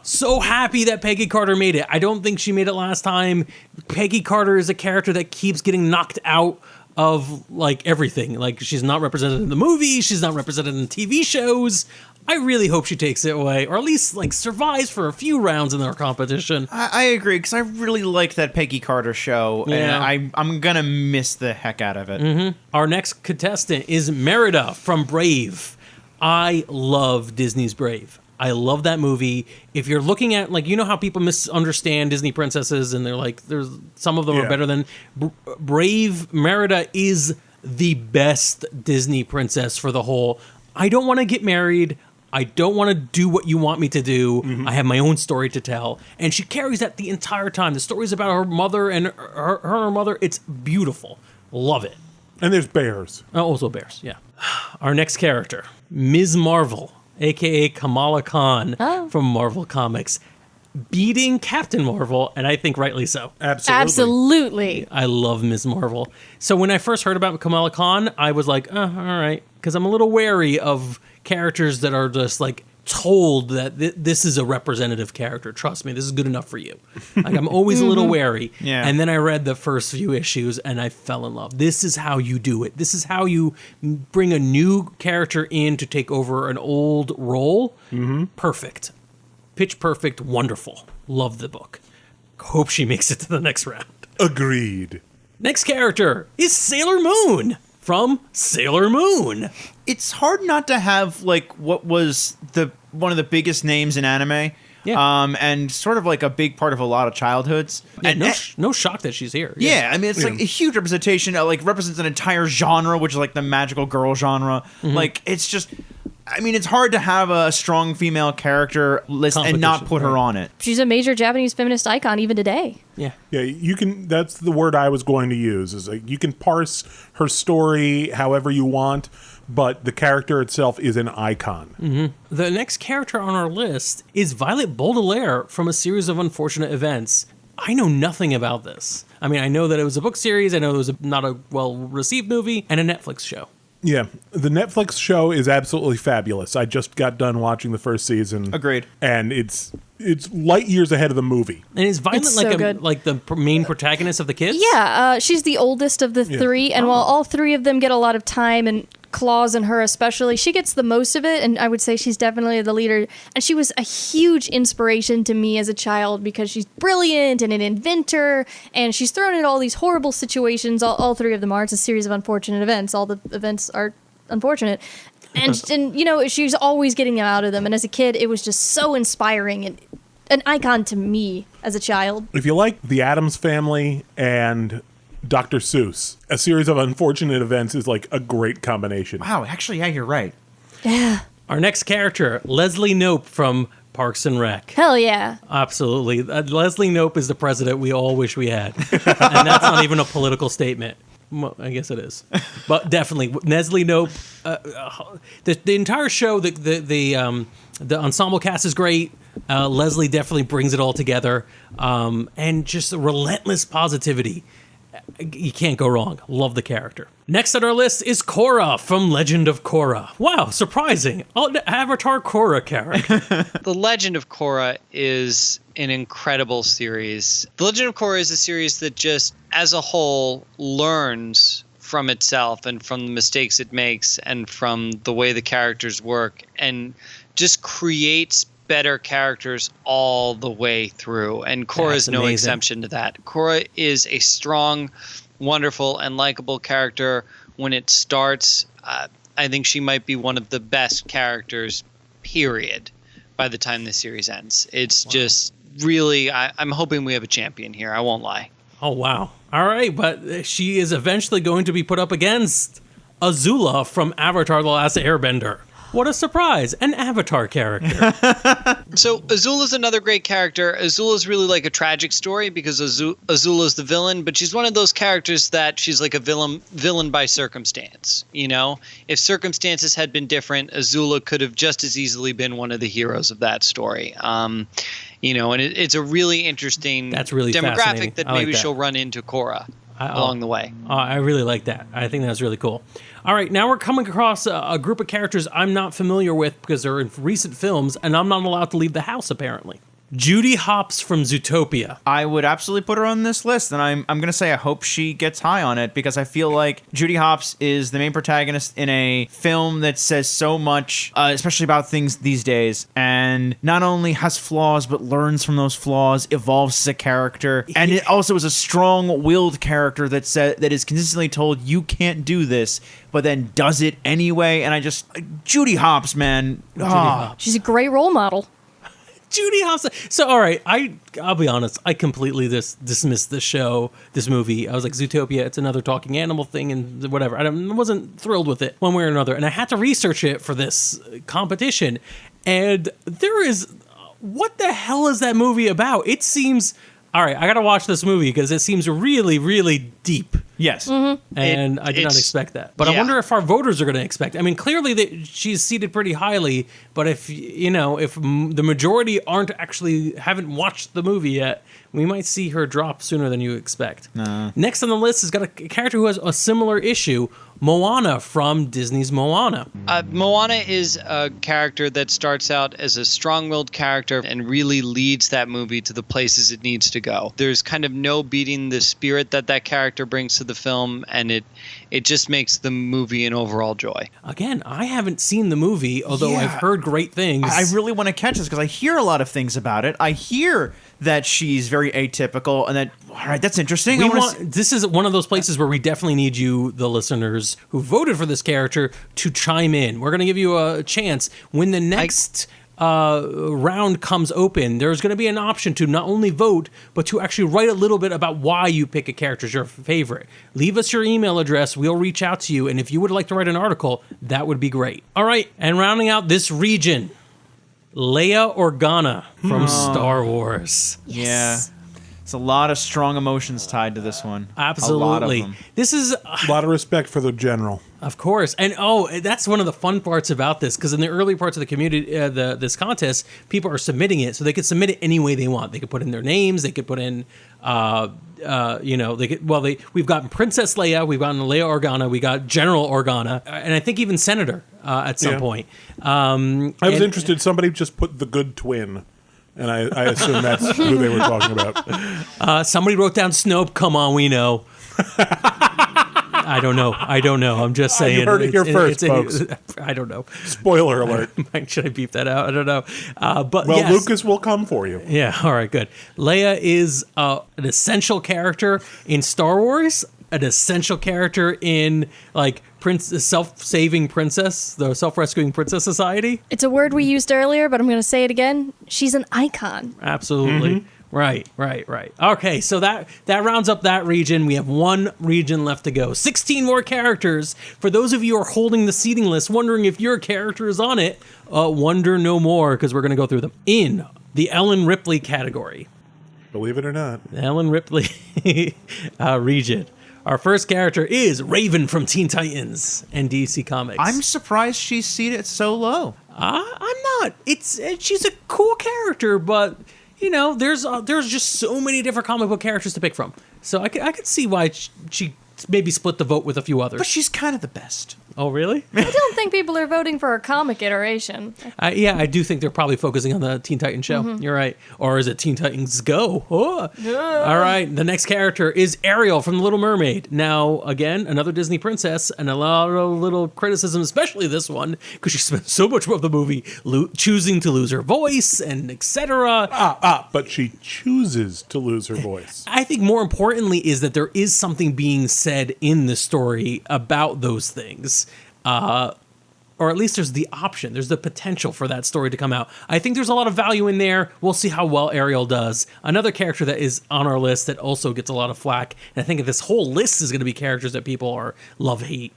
S1: So happy that Peggy Carter made it. I don't think she made it last time. Peggy Carter is a character that keeps getting knocked out of like everything. Like she's not represented in the movies, she's not represented in TV shows. I really hope she takes it away, or at least like survives for a few rounds in their competition.
S4: I agree, because I really liked that Peggy Carter show, and I'm gonna miss the heck out of it.
S1: Our next contestant is Merida from Brave. I love Disney's Brave. I love that movie. If you're looking at, like, you know how people misunderstand Disney princesses and they're like, there's some of them are better than Brave. Merida is the best Disney princess for the whole. I don't want to get married. I don't want to do what you want me to do. I have my own story to tell. And she carries that the entire time. The story's about her mother and her mother. It's beautiful. Love it.
S3: And there's bears.
S1: Also bears, yeah. Our next character, Ms. Marvel, a.k.a. Kamala Khan from Marvel Comics, beating Captain Marvel, and I think rightly so.
S2: Absolutely.
S1: I love Ms. Marvel. So when I first heard about Kamala Khan, I was like, all right, because I'm a little wary of characters that are just like told that this is a representative character. Trust me, this is good enough for you. Like I'm always a little wary.
S4: Yeah.
S1: And then I read the first few issues and I fell in love. This is how you do it. This is how you bring a new character in to take over an old role. Perfect. Pitch perfect. Wonderful. Love the book. Hope she makes it to the next round.
S3: Agreed.
S1: Next character is Sailor Moon from Sailor Moon.
S4: It's hard not to have like what was one of the biggest names in anime.
S1: Yeah.
S4: And sort of like a big part of a lot of childhoods.
S1: Yeah,
S4: And
S1: no shock that she's here.
S4: yeah, I mean, it's like a huge representation. Like represents an entire genre, which is like the magical girl genre. Like it's just, I mean, it's hard to have a strong female character list and not put her on it.
S2: She's a major Japanese feminist icon even today.
S1: Yeah.
S3: Yeah, you can. That's the word I was going to use. Is like you can parse her story however you want, but the character itself is an icon.
S1: The next character on our list is Violet Baudelaire from A Series of Unfortunate Events. I know nothing about this. I mean, I know that it was a book series. I know it was not a well-received movie and a Netflix show.
S3: Yeah, the Netflix show is absolutely fabulous. I just got done watching the first season.
S4: Agreed.
S3: And it's light years ahead of the movie.
S1: And is Violet
S2: It's so good.
S1: like the main protagonist of the kids?
S2: Yeah, she's the oldest of the three, and while all three of them get a lot of time, and Claus and her especially, she gets the most of it, and I would say she's definitely the leader. And she was a huge inspiration to me as a child because she's brilliant and an inventor, and she's thrown in all these horrible situations. All three of them are. It's a series of unfortunate events. All the events are unfortunate. And you know, she's always getting out of them. And as a kid, it was just so inspiring and an icon to me as a child.
S3: If you like The Addams Family and Dr. Seuss, A Series of Unfortunate Events is like a great combination.
S4: Wow, actually, yeah, you're right.
S2: Yeah.
S1: Our next character, Leslie Knope from Parks and Rec.
S2: Hell yeah.
S1: Absolutely. Leslie Knope is the president we all wish we had. And that's not even a political statement. Well, I guess it is. But definitely, Leslie Knope, the entire show, the ensemble cast is great. Leslie definitely brings it all together. And just relentless positivity. You can't go wrong. Love the character. Next on our list is Korra from Legend of Korra. Wow, surprising. Avatar Korra character.
S5: The Legend of Korra is an incredible series. The Legend of Korra is a series that just, as a whole, learns from itself and from the mistakes it makes and from the way the characters work and just creates better characters all the way through. And Korra is no exception to that. Korra is a strong, wonderful, and likable character. When it starts, I think she might be one of the best characters, period, by the time the series ends. It's just really, I'm hoping we have a champion here. I won't lie.
S1: Oh, wow. All right, but she is eventually going to be put up against Azula from Avatar The Last Airbender. What a surprise. An Avatar character.
S5: So Azula's another great character. Azula's really like a tragic story because Azula's the villain, but she's one of those characters that she's like a villain by circumstance. You know, if circumstances had been different, Azula could have just as easily been one of the heroes of that story. You know, and it's a really interesting
S1: That's really
S5: demographic
S1: fascinating.
S5: that
S1: I like
S5: maybe
S1: that.
S5: she'll run into Korra along the way.
S1: I really like that. I think that's really cool. All right, now we're coming across a group of characters I'm not familiar with because they're in recent films, and I'm not allowed to leave the house, apparently. Judy Hopps from Zootopia.
S4: I would absolutely put her on this list, and I'm going to say I hope she gets high on it because I feel like Judy Hopps is the main protagonist in a film that says so much, especially about things these days, and not only has flaws but learns from those flaws, evolves as a character, and it also is a strong-willed character that is consistently told you can't do this, but then does it anyway. And Judy Hopps, man,
S2: She's a great role model.
S1: Judy Hopps. So, all right, I'll be honest. I completely dismissed this movie. I was like, Zootopia, it's another talking animal thing and whatever. I wasn't thrilled with it one way or another. And I had to research it for this competition. And what the hell is that movie about? It seems, all right, I got to watch this movie because it seems really, really deep.
S4: yes.
S1: And I did not expect that. But I wonder if our voters are going to expect. I mean, clearly she's seated pretty highly. But if the majority haven't watched the movie yet, we might see her drop sooner than you expect. Next on the list has got a character who has a similar issue, Moana from Disney's Moana.
S5: Moana is a character that starts out as a strong-willed character and really leads that movie to the places it needs to go. There's kind of no beating the spirit that character brings to the film, and it just makes the movie an overall joy.
S1: Again, I haven't seen the movie, although I've heard great things.
S4: I really want to catch this because I hear a lot of things about it. I hear that she's very atypical, and that, all right, that's interesting.
S1: This is one of those places where we definitely need you, the listeners who voted for this character, to chime in. We're going to give you a chance when the next round comes open. There's going to be an option to not only vote, but to actually write a little bit about why you pick a character as your favorite. Leave us your email address. We'll reach out to you. And if you would like to write an article, that would be great. All right. And rounding out this region, Leia Organa from Star Wars.
S4: Yeah. It's a lot of strong emotions tied to this one.
S1: Absolutely.
S4: A lot of them.
S1: This is...
S3: A lot of respect for the general.
S1: Of course. And that's one of the fun parts about this, because in the early parts of the community, this contest, people are submitting it, so they could submit it any way they want. They could put in their names, they could put in, we've gotten Princess Leia, we've gotten Leia Organa, we got General Organa, and I think even Senator at some point.
S3: I was interested, somebody just put the good twin. And I assume that's who they were talking about.
S1: Somebody wrote down Snoke. Come on, we know. I don't know. I'm just saying.
S3: You heard it here first, folks.
S1: I don't know.
S3: Spoiler alert.
S1: Should I beep that out? I don't know. But
S3: well,
S1: yes.
S3: Lucas will come for you.
S1: Yeah. All right. Good. Leia is an essential character in Star Wars. An essential character in self-saving princess, the self-rescuing princess society.
S2: It's a word we used earlier, but I'm going to say it again. She's an icon.
S1: Absolutely. Right. Okay, so that rounds up that region. We have one region left to go. 16 more characters. For those of you who are holding the seating list, wondering if your character is on it, wonder no more, because we're going to go through them. In the Ellen Ripley category.
S3: Believe it or not.
S1: The Ellen Ripley region. Our first character is Raven from Teen Titans and DC Comics.
S4: I'm surprised she's seated so low.
S1: I'm not. She's a cool character, but there's just so many different comic book characters to pick from. So I could see why she maybe split the vote with a few others.
S4: But she's kind of the best.
S1: Oh, really?
S2: I don't think people are voting for a comic iteration.
S1: I do think they're probably focusing on the Teen Titans show. Mm-hmm. You're right. Or is it Teen Titans Go? Oh. Yeah. All right. The next character is Ariel from The Little Mermaid. Now, again, another Disney princess, and a lot of little criticism, especially this one, because she spent so much of the movie choosing to lose her voice and etc.
S3: But she chooses to lose her voice.
S1: I think more importantly is that there is something being said in the story about those things. Or at least there's the option. There's the potential for that story to come out. I think there's a lot of value in there. We'll see how well Ariel does. Another character that is on our list that also gets a lot of flack, and I think this whole list is going to be characters that people are love-hate.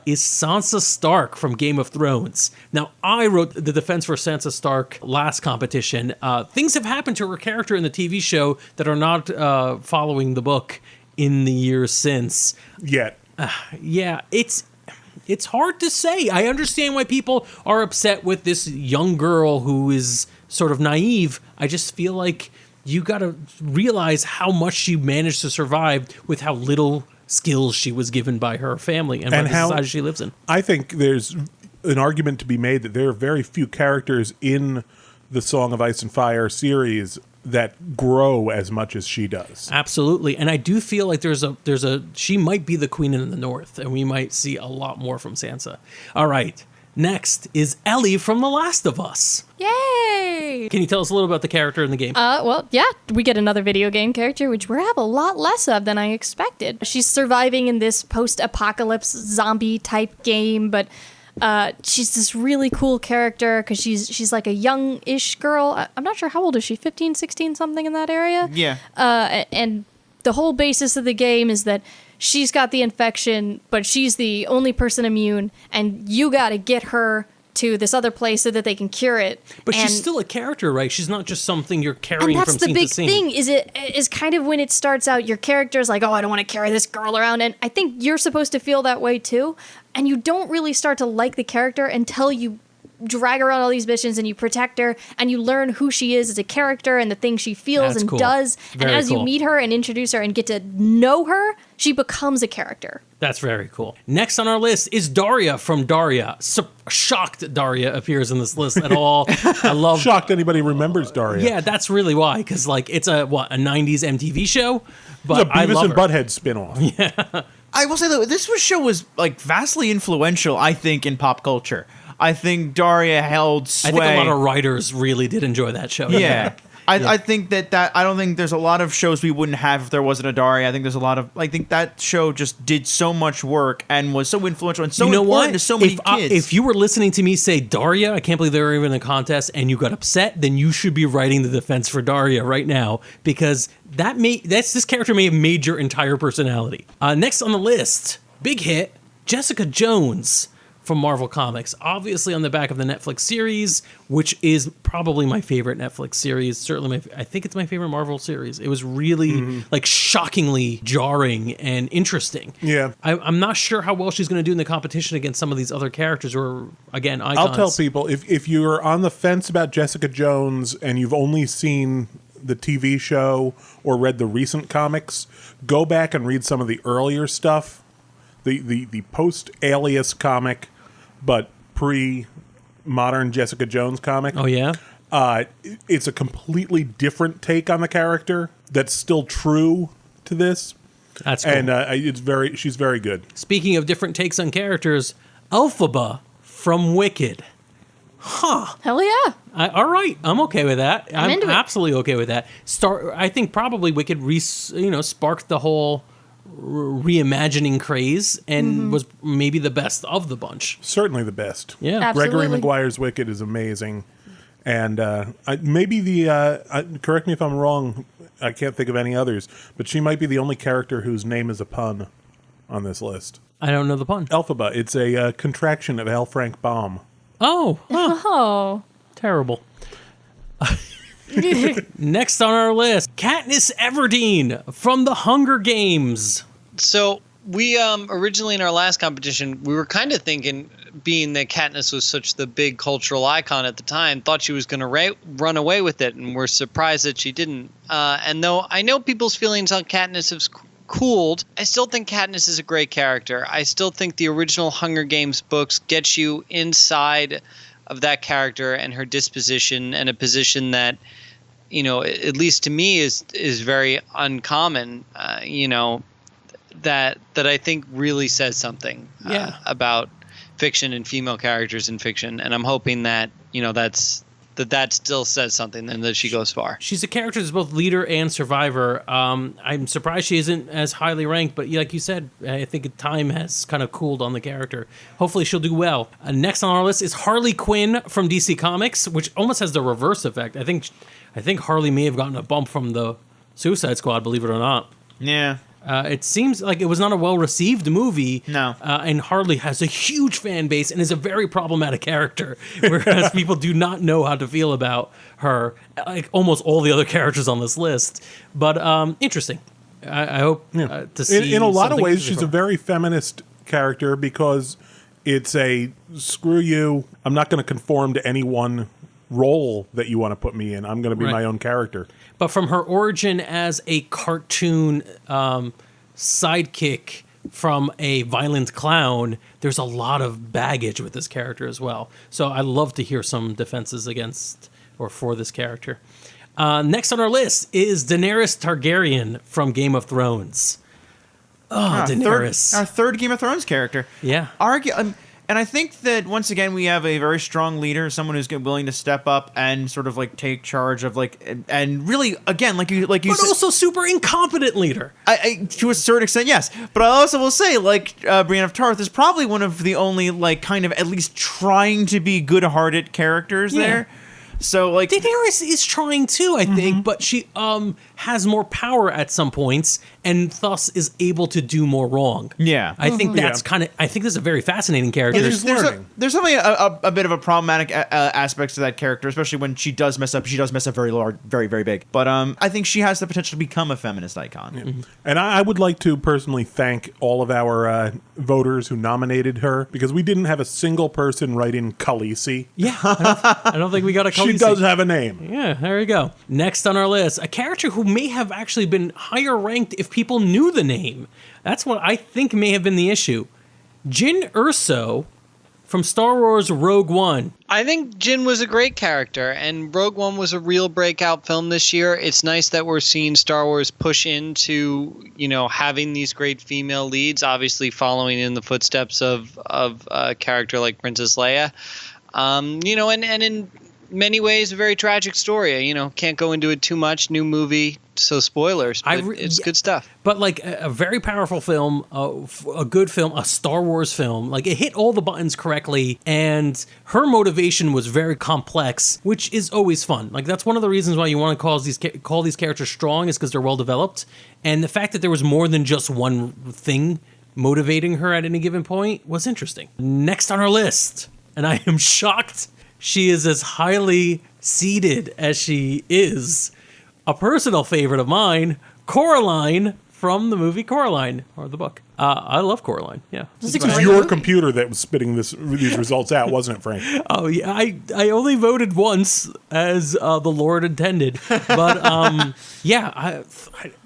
S1: is Sansa Stark from Game of Thrones. Now, I wrote the defense for Sansa Stark last competition. Things have happened to her character in the TV show that are not following the book in the years since.
S3: Yet.
S1: Yeah, it's hard to say. I understand why people are upset with this young girl who is sort of naive. I just feel like you got to realize how much she managed to survive with how little skills she was given by her family and by the society she lives in.
S3: I think there's an argument to be made that there are very few characters in the Song of Ice and Fire series that grow as much as she does.
S1: Absolutely. And I do feel like she might be the queen in the north, and we might see a lot more from Sansa. All right. Next is Ellie from The Last of Us.
S2: Yay!
S1: Can you tell us a little about the character in the game?
S2: Well, yeah, we get another video game character, which we have a lot less of than I expected. She's surviving in this post-apocalypse zombie-type game, but she's this really cool character because she's like a young-ish girl. I'm not sure, how old is she? 15, 16, something in that area?
S4: Yeah.
S2: And the whole basis of the game is that she's got the infection, but she's the only person immune, and you got to get her to this other place so that they can cure it.
S1: But she's still a character, right? She's not just something you're carrying
S2: and
S1: from
S2: that's the
S1: scene
S2: big
S1: to scene.
S2: thing, is kind of when it starts out, your character's like, oh, I don't want to carry this girl around. And I think you're supposed to feel that way too. And you don't really start to like the character until you drag her on all these missions and you protect her and you learn who she is as a character and the things she feels
S1: That's
S2: and
S1: cool.
S2: does.
S1: Very
S2: and as
S1: cool.
S2: you meet her and introduce her and get to know her, she becomes a character.
S1: That's very cool. Next on our list is Daria from Daria. Shocked Daria appears in this list at all. I love...
S3: Shocked anybody remembers Daria.
S1: Yeah, that's really why. Because it's a 90s MTV show? But
S3: It's a
S1: I
S3: Beavis
S1: love
S3: and
S1: her.
S3: Butthead spinoff.
S4: I will say though, this show was like vastly influential, I think, in pop culture. I think Daria held sway.
S1: I think a lot of writers really did enjoy that show.
S4: Yeah. I think that I don't think there's a lot of shows we wouldn't have if there wasn't a Daria. I think there's a lot of... I think that show just did so much work and was so influential and so important to so many kids.
S1: If you were listening to me say Daria, I can't believe they were even in the contest, and you got upset, then you should be writing the defense for Daria right now, because this character may have made your entire personality. Next on the list, big hit, Jessica Jones from Marvel Comics, obviously on the back of the Netflix series, which is probably my favorite Netflix series. Certainly, I think it's my favorite Marvel series. It was really shockingly jarring and interesting.
S3: Yeah.
S1: I'm not sure how well she's going to do in the competition against some of these other characters, or again, icons.
S3: I'll tell people, if you're on the fence about Jessica Jones and you've only seen the TV show or read the recent comics, go back and read some of the earlier stuff. The post-Alias comic, but pre-modern Jessica Jones comic.
S1: Oh, yeah?
S3: It's a completely different take on the character that's still true to this.
S1: That's cool.
S3: And she's very good.
S1: Speaking of different takes on characters, Elphaba from Wicked. Huh.
S2: Hell yeah.
S1: All right, I'm okay with that. I'm
S2: into it.
S1: absolutely okay with that. I think probably Wicked sparked the whole reimagining craze and was maybe the best of the bunch.
S3: Certainly the best.
S1: Yeah.
S2: Absolutely.
S3: Gregory Maguire's Wicked is amazing. And maybe correct me if I'm wrong, I can't think of any others, but she might be the only character whose name is a pun on this list.
S1: I don't know the pun.
S3: Elphaba. It's a contraction of L. Frank Baum.
S1: Oh, huh.
S2: Oh.
S1: Terrible. Next on our list, Katniss Everdeen from The Hunger Games.
S5: So we originally in our last competition, we were kind of thinking, being that Katniss was such the big cultural icon at the time, thought she was going to run away with it, and we're surprised that she didn't. And though I know people's feelings on Katniss have cooled, I still think Katniss is a great character. I still think the original Hunger Games books get you inside of that character and her disposition, and a position that, at least to me is very uncommon, that I think really says something about fiction and female characters in fiction. And I'm hoping that, that still says something and that she goes far.
S1: She's a character that's both leader and survivor. I'm surprised she isn't as highly ranked, but like you said, I think time has kind of cooled on the character. Hopefully she'll do well. Next on our list is Harley Quinn from DC Comics, which almost has the reverse effect. I think Harley may have gotten a bump from the Suicide Squad, believe it or not.
S4: Yeah.
S1: It seems like it was not a well-received movie.
S4: No.
S1: And hardly has a huge fan base and is a very problematic character, whereas people do not know how to feel about her, like almost all the other characters on this list. But interesting. I hope to see.
S3: In a lot of
S1: something
S3: ways, she's a
S1: different.
S3: very feminist character because it's a screw you. I'm not going to conform to any one role that you want to put me in. I'm going to be
S1: Right.
S3: my own character.
S1: But from her origin as a cartoon sidekick from a violent clown, there's a lot of baggage with this character as well. So I love to hear some defenses against or for this character. Next on our list is Daenerys Targaryen from Game of Thrones. Oh, Daenerys.
S4: Our third Game of Thrones character.
S1: Yeah.
S4: And I think that once again we have a very strong leader, someone who's willing to step up and sort of like take charge of and really again like you
S1: But
S4: said,
S1: also super incompetent leader.
S4: I to a certain extent, yes. But I also will say, Brienne of Tarth is probably one of the only, kind of at least trying to be good-hearted characters there. So,
S1: Daenerys is trying too, I think, but she has more power at some points and thus is able to do more wrong.
S4: Yeah.
S1: I think that's
S3: Yeah.
S1: I think this is a very fascinating character.
S3: She's learning.
S4: There's definitely a bit of a problematic aspects to that character, especially when she does mess up. She does mess up very large, very, very big. But I think she has the potential to become a feminist icon.
S3: And I would like to personally thank all of our voters who nominated her because we didn't have a single person write in Khaleesi.
S1: Yeah, I don't think we got a
S3: She
S1: Khaleesi.
S3: does have a name.
S1: Yeah, there you go. Next on our list, a character who may have actually been higher ranked if people knew the name. That's what I think may have been the issue. Jyn Erso from Star Wars Rogue One.
S5: I think Jin was a great character, and Rogue One was a real breakout film this year. It's nice that we're seeing Star Wars push into, having these great female leads, obviously following in the footsteps of a character like Princess Leia. And in many ways, a very tragic story. Can't go into it too much. New movie, so spoilers. But it's good stuff.
S1: But a very powerful film, a good film, a Star Wars film. It hit all the buttons correctly, and her motivation was very complex, which is always fun. That's one of the reasons why you want to call these characters strong, is because they're well developed. And the fact that there was more than just one thing motivating her at any given point was interesting. Next on our list, and I am shocked she is as highly seated as she is, a personal favorite of mine, Coraline from the movie Coraline, or the book. I love Coraline, yeah.
S3: It was your computer that was spitting these results out, wasn't it, Frank?
S1: Oh, yeah, I only voted once, as the Lord intended. But,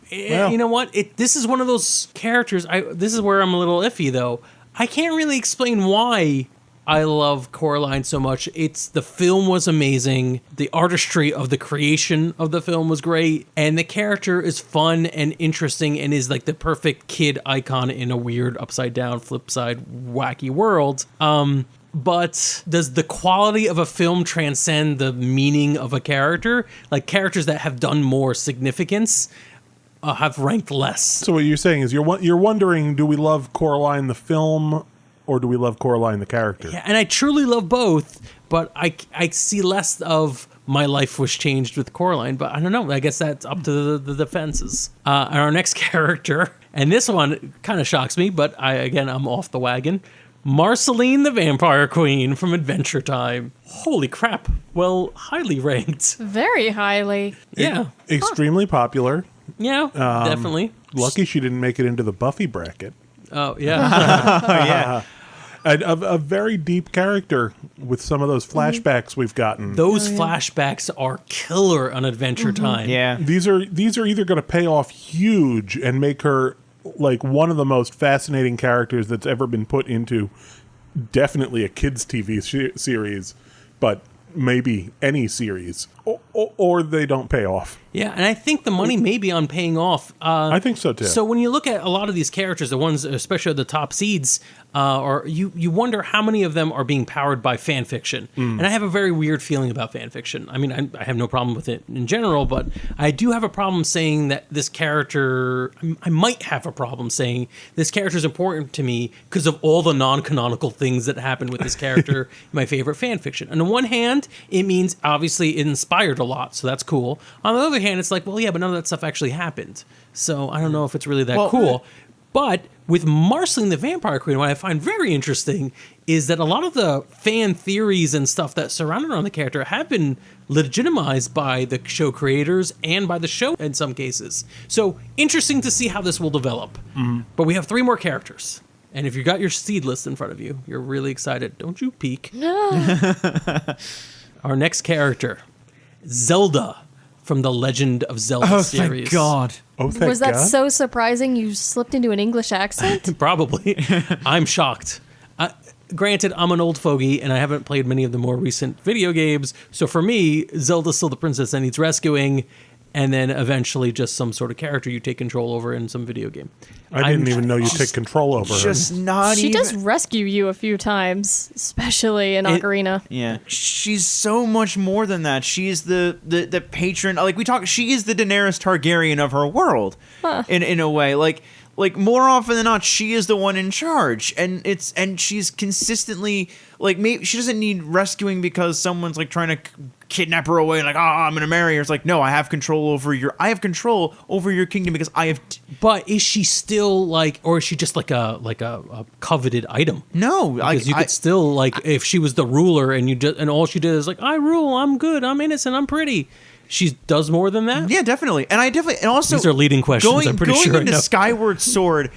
S1: you know what? This is one of those characters, this is where I'm a little iffy, though. I can't really explain why I love Coraline so much. The film was amazing. The artistry of the creation of the film was great. And the character is fun and interesting and is the perfect kid icon in a weird upside down, flip side, wacky world. But does the quality of a film transcend the meaning of a character? Characters that have done more significance have ranked less.
S3: So what you're saying is you're wondering, do we love Coraline the film, or do we love Coraline the character?
S1: Yeah, and I truly love both, but I see less of my life was changed with Coraline, but I don't know. I guess that's up to the defenses. And our next character, and this one kind of shocks me, but I'm off the wagon. Marceline the Vampire Queen from Adventure Time. Holy crap. Well, highly ranked.
S2: Very highly.
S1: Yeah.
S3: Extremely popular.
S1: Yeah, definitely.
S3: Lucky she didn't make it into the Buffy bracket.
S1: Oh, yeah.
S4: Oh yeah.
S3: A very deep character with some of those flashbacks we've gotten.
S1: Those flashbacks are killer on Adventure Time.
S4: Yeah.
S3: These are either going to pay off huge and make her one of the most fascinating characters that's ever been put into definitely a kids TV series, but maybe any series, or they don't pay off.
S1: Yeah, and I think the money may be on paying off.
S3: I think so too.
S1: So when you look at a lot of these characters, the ones, especially the top seeds, or you wonder how many of them are being powered by fan fiction. And I have a very weird feeling about fan fiction. I mean, I have no problem with it in general, but I do have a problem saying that this character, I might have a problem saying this character is important to me because of all the non-canonical things that happen with this character in my favorite fan fiction. On the one hand, it means obviously it inspires fired a lot, so that's cool. On the other hand, it's like, well, yeah, but none of that stuff actually happened. So I don't know if it's really that cool. But with Marceline the Vampire Queen, what I find very interesting is that a lot of the fan theories and stuff that surrounded around the character have been legitimized by the show creators and by the show in some cases. So interesting to see how this will develop. But we have 3 more characters. And if you got your seed list in front of you, you're really excited. Don't you peek. Our next character, Zelda from the Legend of Zelda series.
S4: Thank God.
S3: Oh, thank
S2: Was that
S3: God.
S2: so surprising you slipped into an English accent?
S1: Probably. I'm shocked. Granted, I'm an old fogey, and I haven't played many of the more recent video games. So for me, Zelda's still the princess that needs rescuing, and then eventually just some sort of character you take control over in some video game.
S3: I didn't even know you take control over her.
S4: Just not
S2: She
S4: even.
S2: does rescue you a few times, especially in Ocarina.
S4: Yeah, she's so much more than that. She is the patron. Like we talk, she is the Daenerys Targaryen of her world, in a way. Like more often than not, she is the one in charge, and she's consistently like maybe she doesn't need rescuing because someone's like trying to kidnap her away. Like, I'm gonna marry her. It's like, no, I have control over your kingdom because I have.
S1: But is she still like, or is she just like a coveted item?
S4: No,
S1: Because you could still like, if she was the ruler and you just, and all she did is like, I rule, I'm good, I'm innocent, I'm pretty. She does more than that.
S4: Yeah, definitely. And also
S1: These are leading questions. I'm pretty
S4: going
S1: sure I
S4: into
S1: know.
S4: Skyward Sword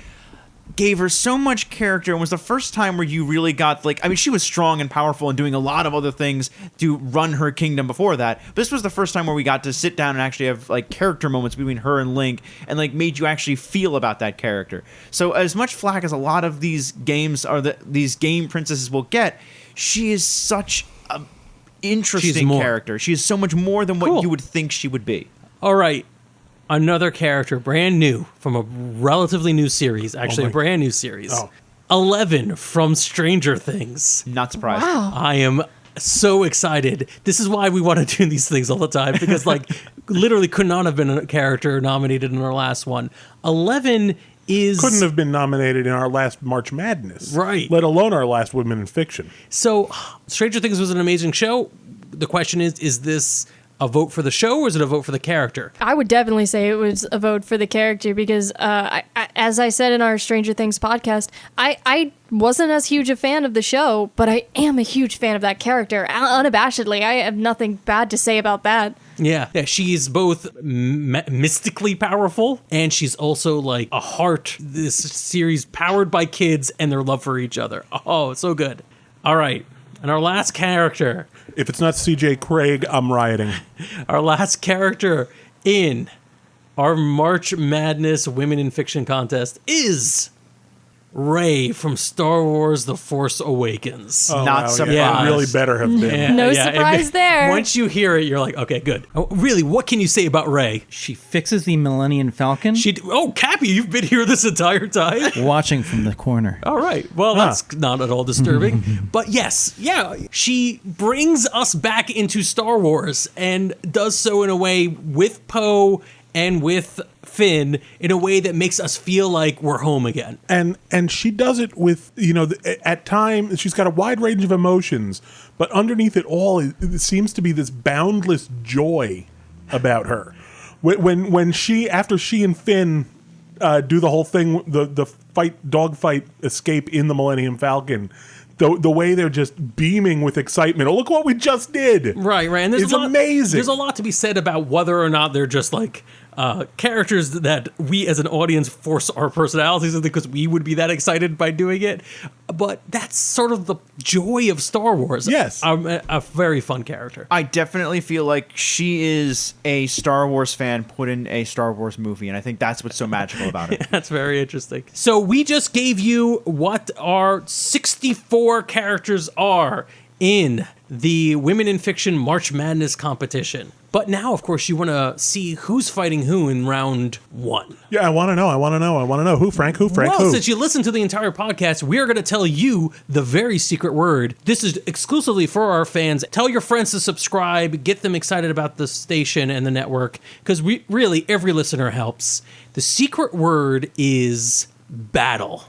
S4: gave her so much character and was the first time where you really got like, I mean, she was strong and powerful and doing a lot of other things to run her kingdom before that. But this was the first time where we got to sit down and actually have like character moments between her and Link and like made you actually feel about that character. So as much flack as a lot of these games these game princesses will get, she is such a interesting character. She is so much more than what you would think she would be.
S1: All right. Another character, brand new from a relatively new series, actually a brand new series. 11 from Stranger Things.
S4: Not surprised.
S2: Wow.
S1: I am so excited. This is why we want to do these things all the time, because like literally could not have been a character nominated in our last one. 11 couldn't
S3: have been nominated in our last March Madness.
S1: Right.
S3: Let alone our last Women in Fiction.
S1: So Stranger Things was an amazing show. The question is this a vote for the show or is it a vote for the character?
S2: I would definitely say it was a vote for the character because, as I said in our Stranger Things podcast, I wasn't as huge a fan of the show, but I am a huge fan of that character. Unabashedly, I have nothing bad to say about that.
S1: Yeah, she's both mystically powerful and she's also like a heart. This series powered by kids and their love for each other. Oh, so good. All right. And our last character.
S3: If it's not CJ Craig, I'm rioting.
S1: Our last character in our March Madness Women in Fiction contest is Rey from Star Wars The Force Awakens.
S3: Oh,
S4: Not
S3: wow,
S4: surprised.
S3: Yeah, it really better have been.
S2: No surprise there.
S1: Once you hear it, you're like, okay, good. Oh, really, what can you say about Rey?
S6: She fixes the Millennium Falcon.
S1: Cappy, you've been here this entire time?
S6: Watching from the corner.
S1: All right. Well, that's not at all disturbing. But yes, yeah, she brings us back into Star Wars and does so in a way with Poe and with Finn in a way that makes us feel like we're home again.
S3: And she does it with, at times, she's got a wide range of emotions, but underneath it all, it seems to be this boundless joy about her. After she and Finn do the whole thing, the dogfight escape in the Millennium Falcon, the way they're just beaming with excitement. Oh, look what we just did.
S1: Right. And
S3: it's amazing.
S1: There's a lot to be said about whether or not they're just like characters that we as an audience force our personalities into because we would be that excited by doing it. But that's sort of the joy of Star Wars.
S3: Yes.
S1: A very fun character.
S4: I definitely feel like she is a Star Wars fan put in a Star Wars movie, and I think that's what's so magical about it.
S1: That's very interesting. So we just gave you what our 64 characters are in the Women in Fiction March Madness competition. But now, of course, you want to see who's fighting who in round 1.
S3: Yeah, I want to know. Who, Frank?
S1: Well, since you listened to the entire podcast, we are going to tell you the very secret word. This is exclusively for our fans. Tell your friends to subscribe. Get them excited about the station and the network. Because really, every listener helps. The secret word is battle.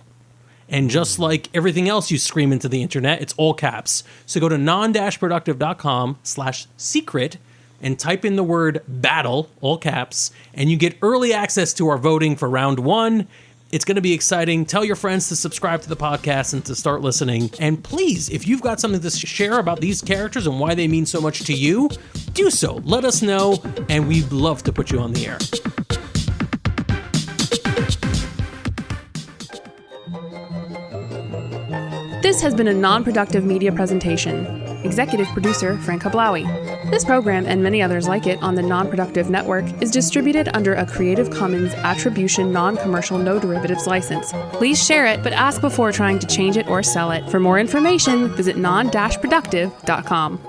S1: And just like everything else you scream into the internet, it's all caps. So go to non-productive.com/secret. and type in the word BATTLE, all caps, and you get early access to our voting for round 1. It's going to be exciting. Tell your friends to subscribe to the podcast and to start listening. And please, if you've got something to share about these characters and why they mean so much to you, do so. Let us know, and we'd love to put you on the air.
S7: This has been a non-productive media presentation. Executive producer Frank Hablawi. This program and many others like it on the Non-Productive Network is distributed under a Creative Commons Attribution Non-Commercial No Derivatives license. Please share it, but ask before trying to change it or sell it. For more information, visit non-productive.com.